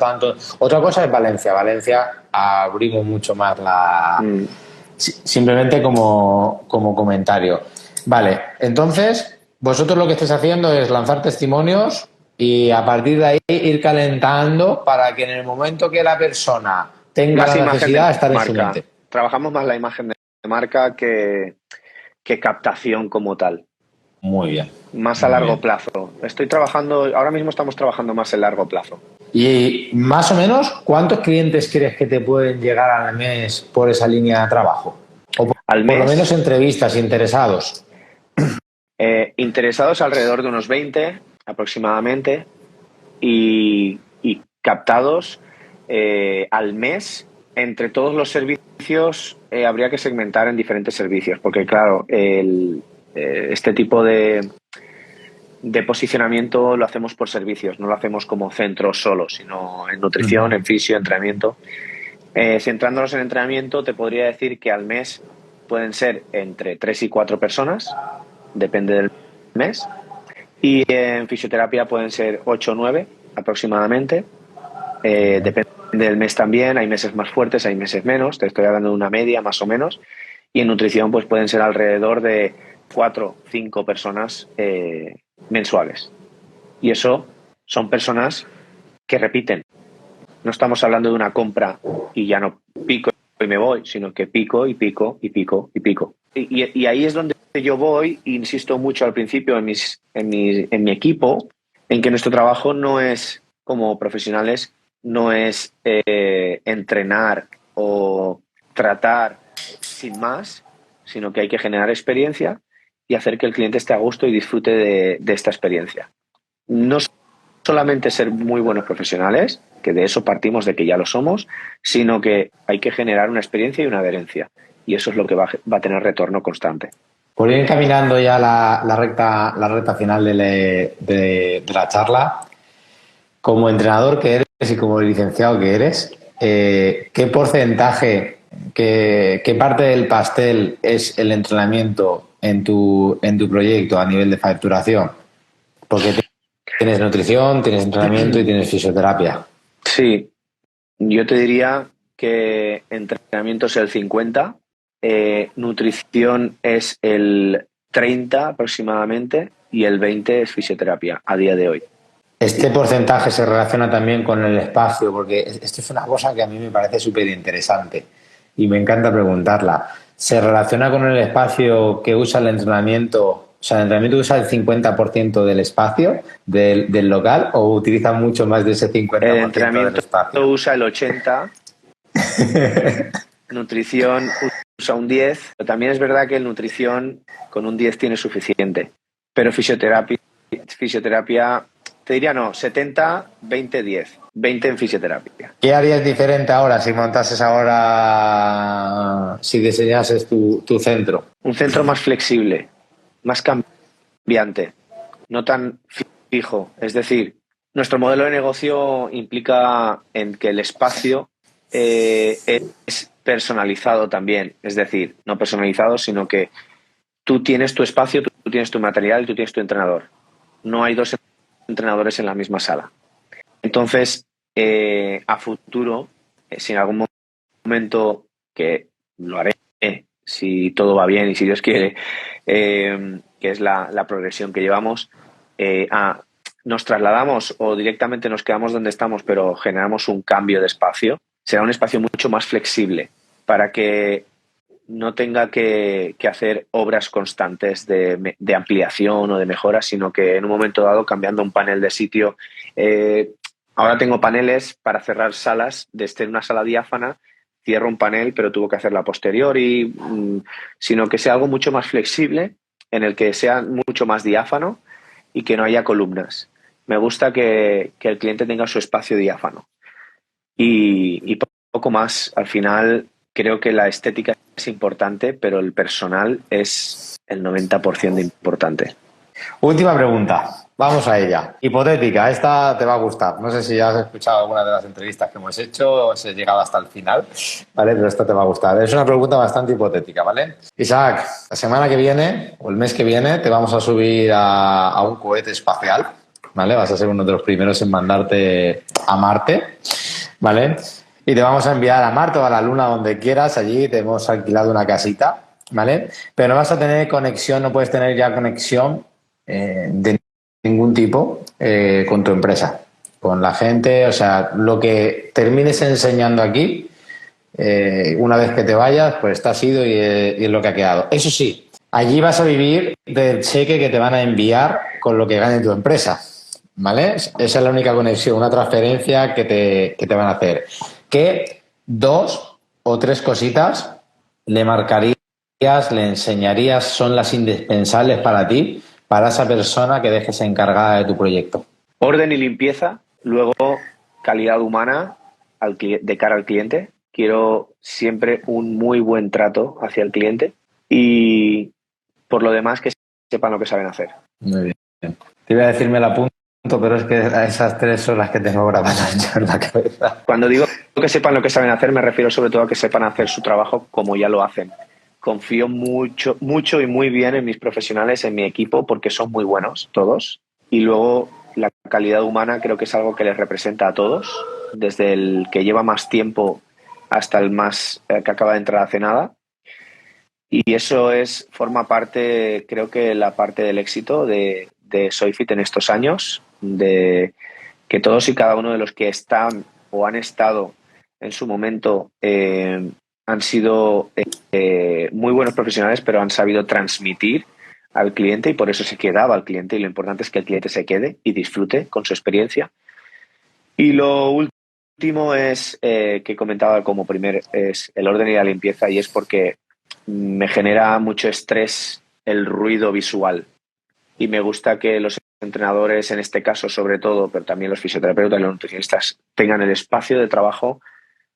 Otra cosa es Valencia. Valencia abrimos mucho más la... Simplemente como comentario. Vale, entonces, vosotros lo que estáis haciendo es lanzar testimonios y a partir de ahí ir calentando para que en el momento que la persona tenga Más la imagen necesidad, de estar en su marca. mente. Trabajamos más la imagen de marca que captación como tal. Muy bien. Más a largo plazo. Ahora mismo estamos trabajando más en largo plazo. Y más o menos, ¿cuántos clientes crees que te pueden llegar al mes por esa línea de trabajo? O por lo menos entrevistas, interesados. Interesados alrededor de unos 20 aproximadamente y captados al mes. Entre todos los servicios habría que segmentar en diferentes servicios porque claro, este tipo de posicionamiento lo hacemos por servicios, no lo hacemos como centro solo, sino en nutrición, en fisio, entrenamiento. Centrándonos en entrenamiento, te podría decir que al mes pueden ser entre 3 y 4 personas, depende del mes. Y en fisioterapia pueden ser 8 o 9 aproximadamente. Depende del mes también, hay meses más fuertes, hay meses menos, te estoy hablando de una media más o menos. Y en nutrición pues pueden ser alrededor de 4 o 5 personas mensuales. Y eso son personas que repiten. No estamos hablando de una compra y ya no pico y me voy, sino que pico y pico y pico y pico. Y ahí es donde yo voy, insisto mucho al principio en mi equipo, en que nuestro trabajo no es, como profesionales, no es entrenar o tratar sin más, sino que hay que generar experiencia y hacer que el cliente esté a gusto y disfrute de esta experiencia. No solamente ser muy buenos profesionales, que de eso partimos de que ya lo somos, sino que hay que generar una experiencia y una adherencia. Y eso es lo que va a tener retorno constante. Por ir caminando ya la recta final de la charla, como entrenador que eres y como licenciado que eres, ¿qué porcentaje, qué parte del pastel es el entrenamiento en tu proyecto a nivel de facturación? Porque tienes nutrición, tienes entrenamiento y tienes fisioterapia. Sí, yo te diría que entrenamiento es el 50, nutrición es el 30 aproximadamente y el 20 es fisioterapia a día de hoy. Este porcentaje se relaciona también con el espacio, porque esto es una cosa que a mí me parece súper interesante y me encanta preguntarla. ¿Se relaciona con el espacio que usa el entrenamiento? O sea, ¿el entrenamiento usa el 50% del espacio del local o utiliza mucho más de ese 50% El del entrenamiento espacio? usa el 80%, nutrición usa un 10%, pero también es verdad que el nutrición con un 10 tiene suficiente. Pero fisioterapia, te diría no, 70, 20, 10. 20 en fisioterapia. ¿Qué harías diferente ahora si montases ahora, si diseñases tu centro? Un centro más flexible, más cambiante, no tan fijo. Es decir, nuestro modelo de negocio implica en que el espacio es personalizado también. Es decir, no personalizado, sino que tú tienes tu espacio, tú tienes tu material y tú tienes tu entrenador. No hay dos entrenadores en la misma sala. Entonces, a futuro, si en algún momento, que lo haré, si todo va bien y si Dios quiere, que es la progresión que llevamos, nos trasladamos o directamente nos quedamos donde estamos, pero generamos un cambio de espacio, será un espacio mucho más flexible para que no tenga que hacer obras constantes de ampliación o de mejora, sino que en un momento dado, cambiando un panel de sitio, ahora tengo paneles para cerrar salas, desde una sala diáfana, cierro un panel, pero tuvo que hacerla a posteriori, sino que sea algo mucho más flexible, en el que sea mucho más diáfano y que no haya columnas. Me gusta que el cliente tenga su espacio diáfano. Y poco más. Al final, creo que la estética es importante, pero el personal es el 90% de importante. Última pregunta. Vamos a ella. Hipotética, esta te va a gustar. No sé si has escuchado alguna de las entrevistas que hemos hecho o si has llegado hasta el final, ¿vale? Pero esta te va a gustar. Es una pregunta bastante hipotética, ¿vale? Isaac, la semana que viene o el mes que viene te vamos a subir a un cohete espacial, ¿vale? Vas a ser uno de los primeros en mandarte a Marte, ¿vale? Y te vamos a enviar a Marte o a la Luna, donde quieras. Allí te hemos alquilado una casita, ¿vale? Pero no vas a tener conexión, no puedes tener ya conexión de ningún tipo con tu empresa, con la gente. O sea, lo que termines enseñando aquí, una vez que te vayas, pues está sido y es lo que ha quedado. Eso sí, allí vas a vivir del cheque que te van a enviar con lo que gane tu empresa, ¿vale? Esa es la única conexión, una transferencia que te van a hacer. ¿Qué 2 o 3 cositas le marcarías, le enseñarías, son las indispensables para ti, para esa persona que dejes encargada de tu proyecto? Orden y limpieza, luego calidad humana de cara al cliente. Quiero siempre un muy buen trato hacia el cliente y por lo demás que sepan lo que saben hacer. Muy bien. Te iba a decirme el apunto, pero es que esas 3 son las que tengo grabadas en la cabeza. Cuando digo que sepan lo que saben hacer, me refiero sobre todo a que sepan hacer su trabajo como ya lo hacen. Confío mucho, mucho y muy bien en mis profesionales, en mi equipo, porque son muy buenos todos. Y luego la calidad humana creo que es algo que les representa a todos, desde el que lleva más tiempo hasta el más que acaba de entrar hace nada. Y eso forma parte, creo que la parte del éxito de Soyfit en estos años, de que todos y cada uno de los que están o han estado en su momento han sido muy buenos profesionales, pero han sabido transmitir al cliente y por eso se quedaba al cliente, y lo importante es que el cliente se quede y disfrute con su experiencia. Y lo último es que comentaba como es el orden y la limpieza, y es porque me genera mucho estrés el ruido visual y me gusta que los entrenadores, en este caso sobre todo, pero también los fisioterapeutas y los nutricionistas, tengan el espacio de trabajo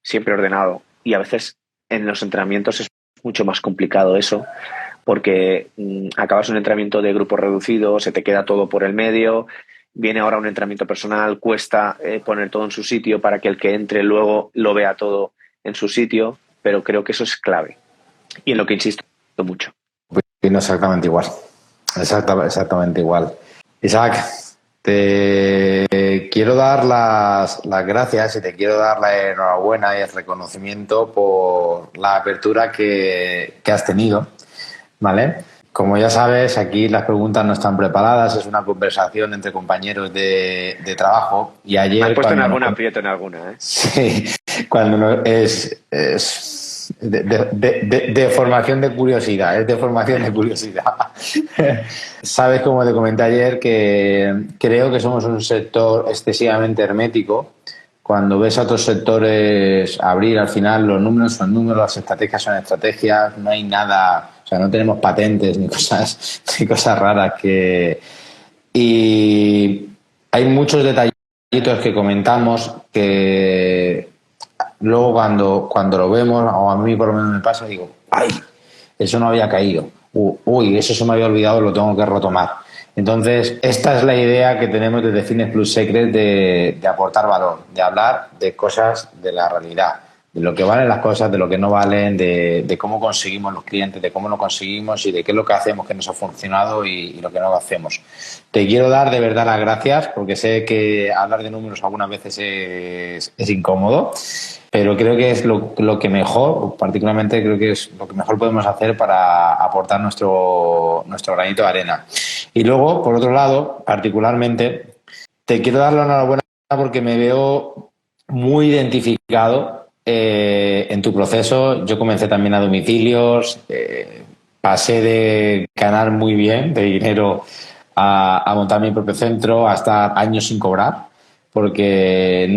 siempre ordenado. Y a veces en los entrenamientos es mucho más complicado eso, porque acabas un entrenamiento de grupo reducido, se te queda todo por el medio, viene ahora un entrenamiento personal, cuesta poner todo en su sitio para que el que entre luego lo vea todo en su sitio, pero creo que eso es clave y en lo que insisto mucho. Opino exactamente igual. Exactamente igual. Isaac, te quiero dar las gracias y te quiero dar la enhorabuena y el reconocimiento por la apertura que has tenido, ¿vale? Como ya sabes, aquí las preguntas no están preparadas, es una conversación entre compañeros de trabajo. Y ayer, me has puesto en alguna, aprieto en alguna, ¿eh? Sí, cuando es de formación de curiosidad, es de formación de curiosidad. Sabes, como te comenté ayer, que creo que somos un sector excesivamente hermético. Cuando ves a otros sectores abrir, al final los números son números, las estrategias son estrategias, no hay nada, o sea, no tenemos patentes ni cosas raras y hay muchos detallitos que comentamos que luego cuando lo vemos, o a mí por lo menos me pasa, digo, ¡ay! Eso no había caído. Uy, eso se me había olvidado, lo tengo que retomar. Entonces, esta es la idea que tenemos desde Fitness Plus Secret de aportar valor, de hablar de cosas de la realidad, de lo que valen las cosas, de lo que no valen, de cómo conseguimos los clientes, de cómo lo conseguimos y de qué es lo que hacemos que nos ha funcionado y lo que no hacemos. Te quiero dar de verdad las gracias porque sé que hablar de números algunas veces es incómodo, pero creo que es lo que mejor, particularmente creo que es lo que mejor podemos hacer para aportar nuestro granito de arena. Y luego, por otro lado, particularmente, te quiero dar la enhorabuena porque me veo muy identificado en tu proceso. Yo comencé también a domicilios, pasé de ganar muy bien, de dinero, a montar mi propio centro, a estar años sin cobrar, porque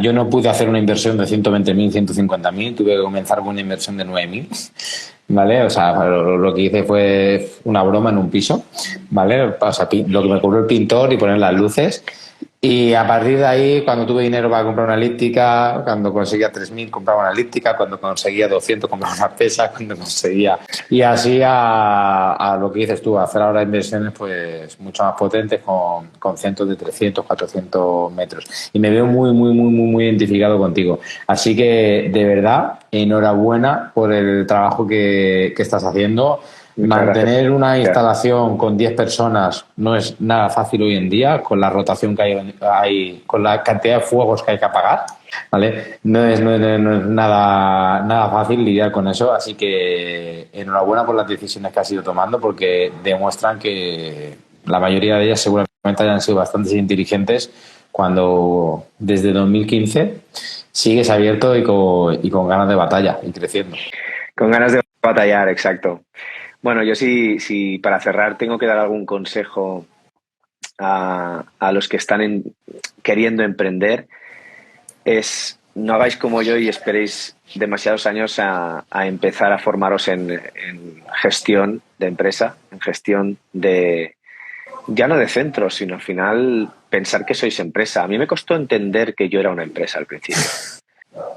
yo no pude hacer una inversión de 120.000, 150.000, tuve que comenzar con una inversión de 9.000, ¿vale? O sea, lo que hice fue una broma en un piso, ¿vale? O sea, lo que me cobró el pintor y poner las luces. Y a partir de ahí, cuando tuve dinero para comprar una elíptica, cuando conseguía 3.000 compraba una elíptica, cuando conseguía 200 compraba una pesa, cuando conseguía... Y así a lo que dices tú, a hacer ahora inversiones pues mucho más potentes con centros de 300, 400 metros. Y me veo muy, muy, muy, muy, muy identificado contigo. Así que, de verdad, enhorabuena por el trabajo que estás haciendo. Muchas Mantener una gracias. instalación con 10 personas no es nada fácil hoy en día, con la rotación que hay, con la cantidad de fuegos que hay que apagar, ¿vale? No es nada fácil lidiar con eso, así que enhorabuena por las decisiones que has ido tomando, porque demuestran que la mayoría de ellas seguramente hayan sido bastante inteligentes cuando desde 2015 sigues abierto y con ganas de batalla y creciendo. Con ganas de batallar, exacto. Bueno, yo sí, para cerrar tengo que dar algún consejo a los que están queriendo emprender, es no hagáis como yo y esperéis demasiados años a empezar a formaros en gestión de empresa, en gestión de, ya no de centros, sino al final pensar que sois empresa. A mí me costó entender que yo era una empresa al principio.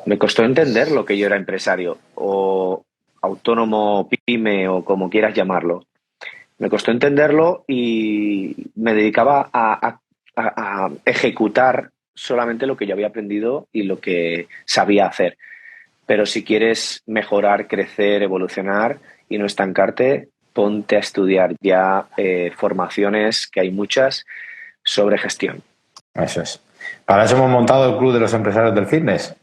Me costó entender lo que yo era empresario o autónomo, pyme o como quieras llamarlo. Me costó entenderlo y me dedicaba a ejecutar solamente lo que yo había aprendido y lo que sabía hacer. Pero si quieres mejorar, crecer, evolucionar y no estancarte, ponte a estudiar ya formaciones, que hay muchas, sobre gestión. Eso es. Para eso hemos montado el Club de los Empresarios del Fitness,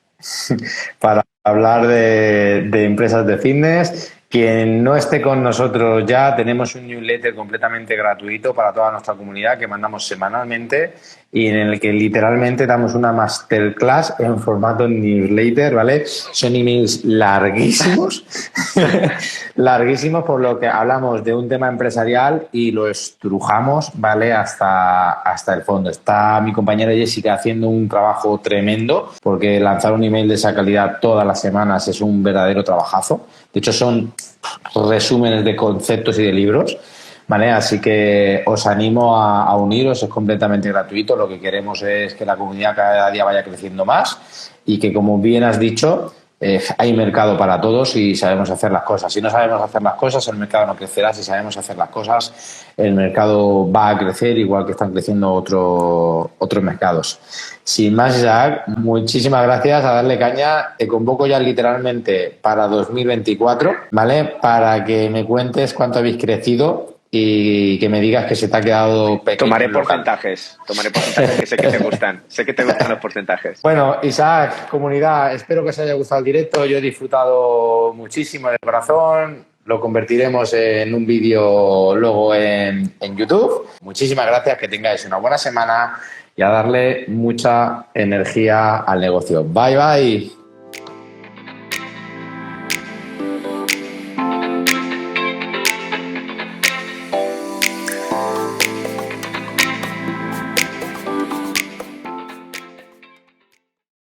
para hablar de empresas de fitness. Quien no esté con nosotros ya, tenemos un newsletter completamente gratuito para toda nuestra comunidad que mandamos semanalmente y en el que literalmente damos una masterclass en formato newsletter, ¿vale? Son emails larguísimos, larguísimos, por lo que hablamos de un tema empresarial y lo estrujamos, ¿vale? Hasta el fondo. Está mi compañera Jessica haciendo un trabajo tremendo, porque lanzar un email de esa calidad todas las semanas es un verdadero trabajazo. De hecho, son resúmenes de conceptos y de libros, ¿vale? Así que os animo a uniros, es completamente gratuito. Lo que queremos es que la comunidad cada día vaya creciendo más y que, como bien has dicho, hay mercado para todos y sabemos hacer las cosas. Si no sabemos hacer las cosas, el mercado no crecerá. Si sabemos hacer las cosas, el mercado va a crecer, igual que están creciendo otros mercados. Sin más, Isaac, muchísimas gracias, a darle caña. Te convoco ya literalmente para 2024, ¿vale? Para que me cuentes cuánto habéis crecido y que me digas que se te ha quedado pequeño. Tomaré porcentajes que sé que te gustan. Sé que te gustan los porcentajes. Bueno, Isaac, comunidad, espero que os haya gustado el directo. Yo he disfrutado muchísimo de corazón. Lo convertiremos en un vídeo luego en YouTube. Muchísimas gracias, que tengáis una buena semana y a darle mucha energía al negocio. Bye, bye.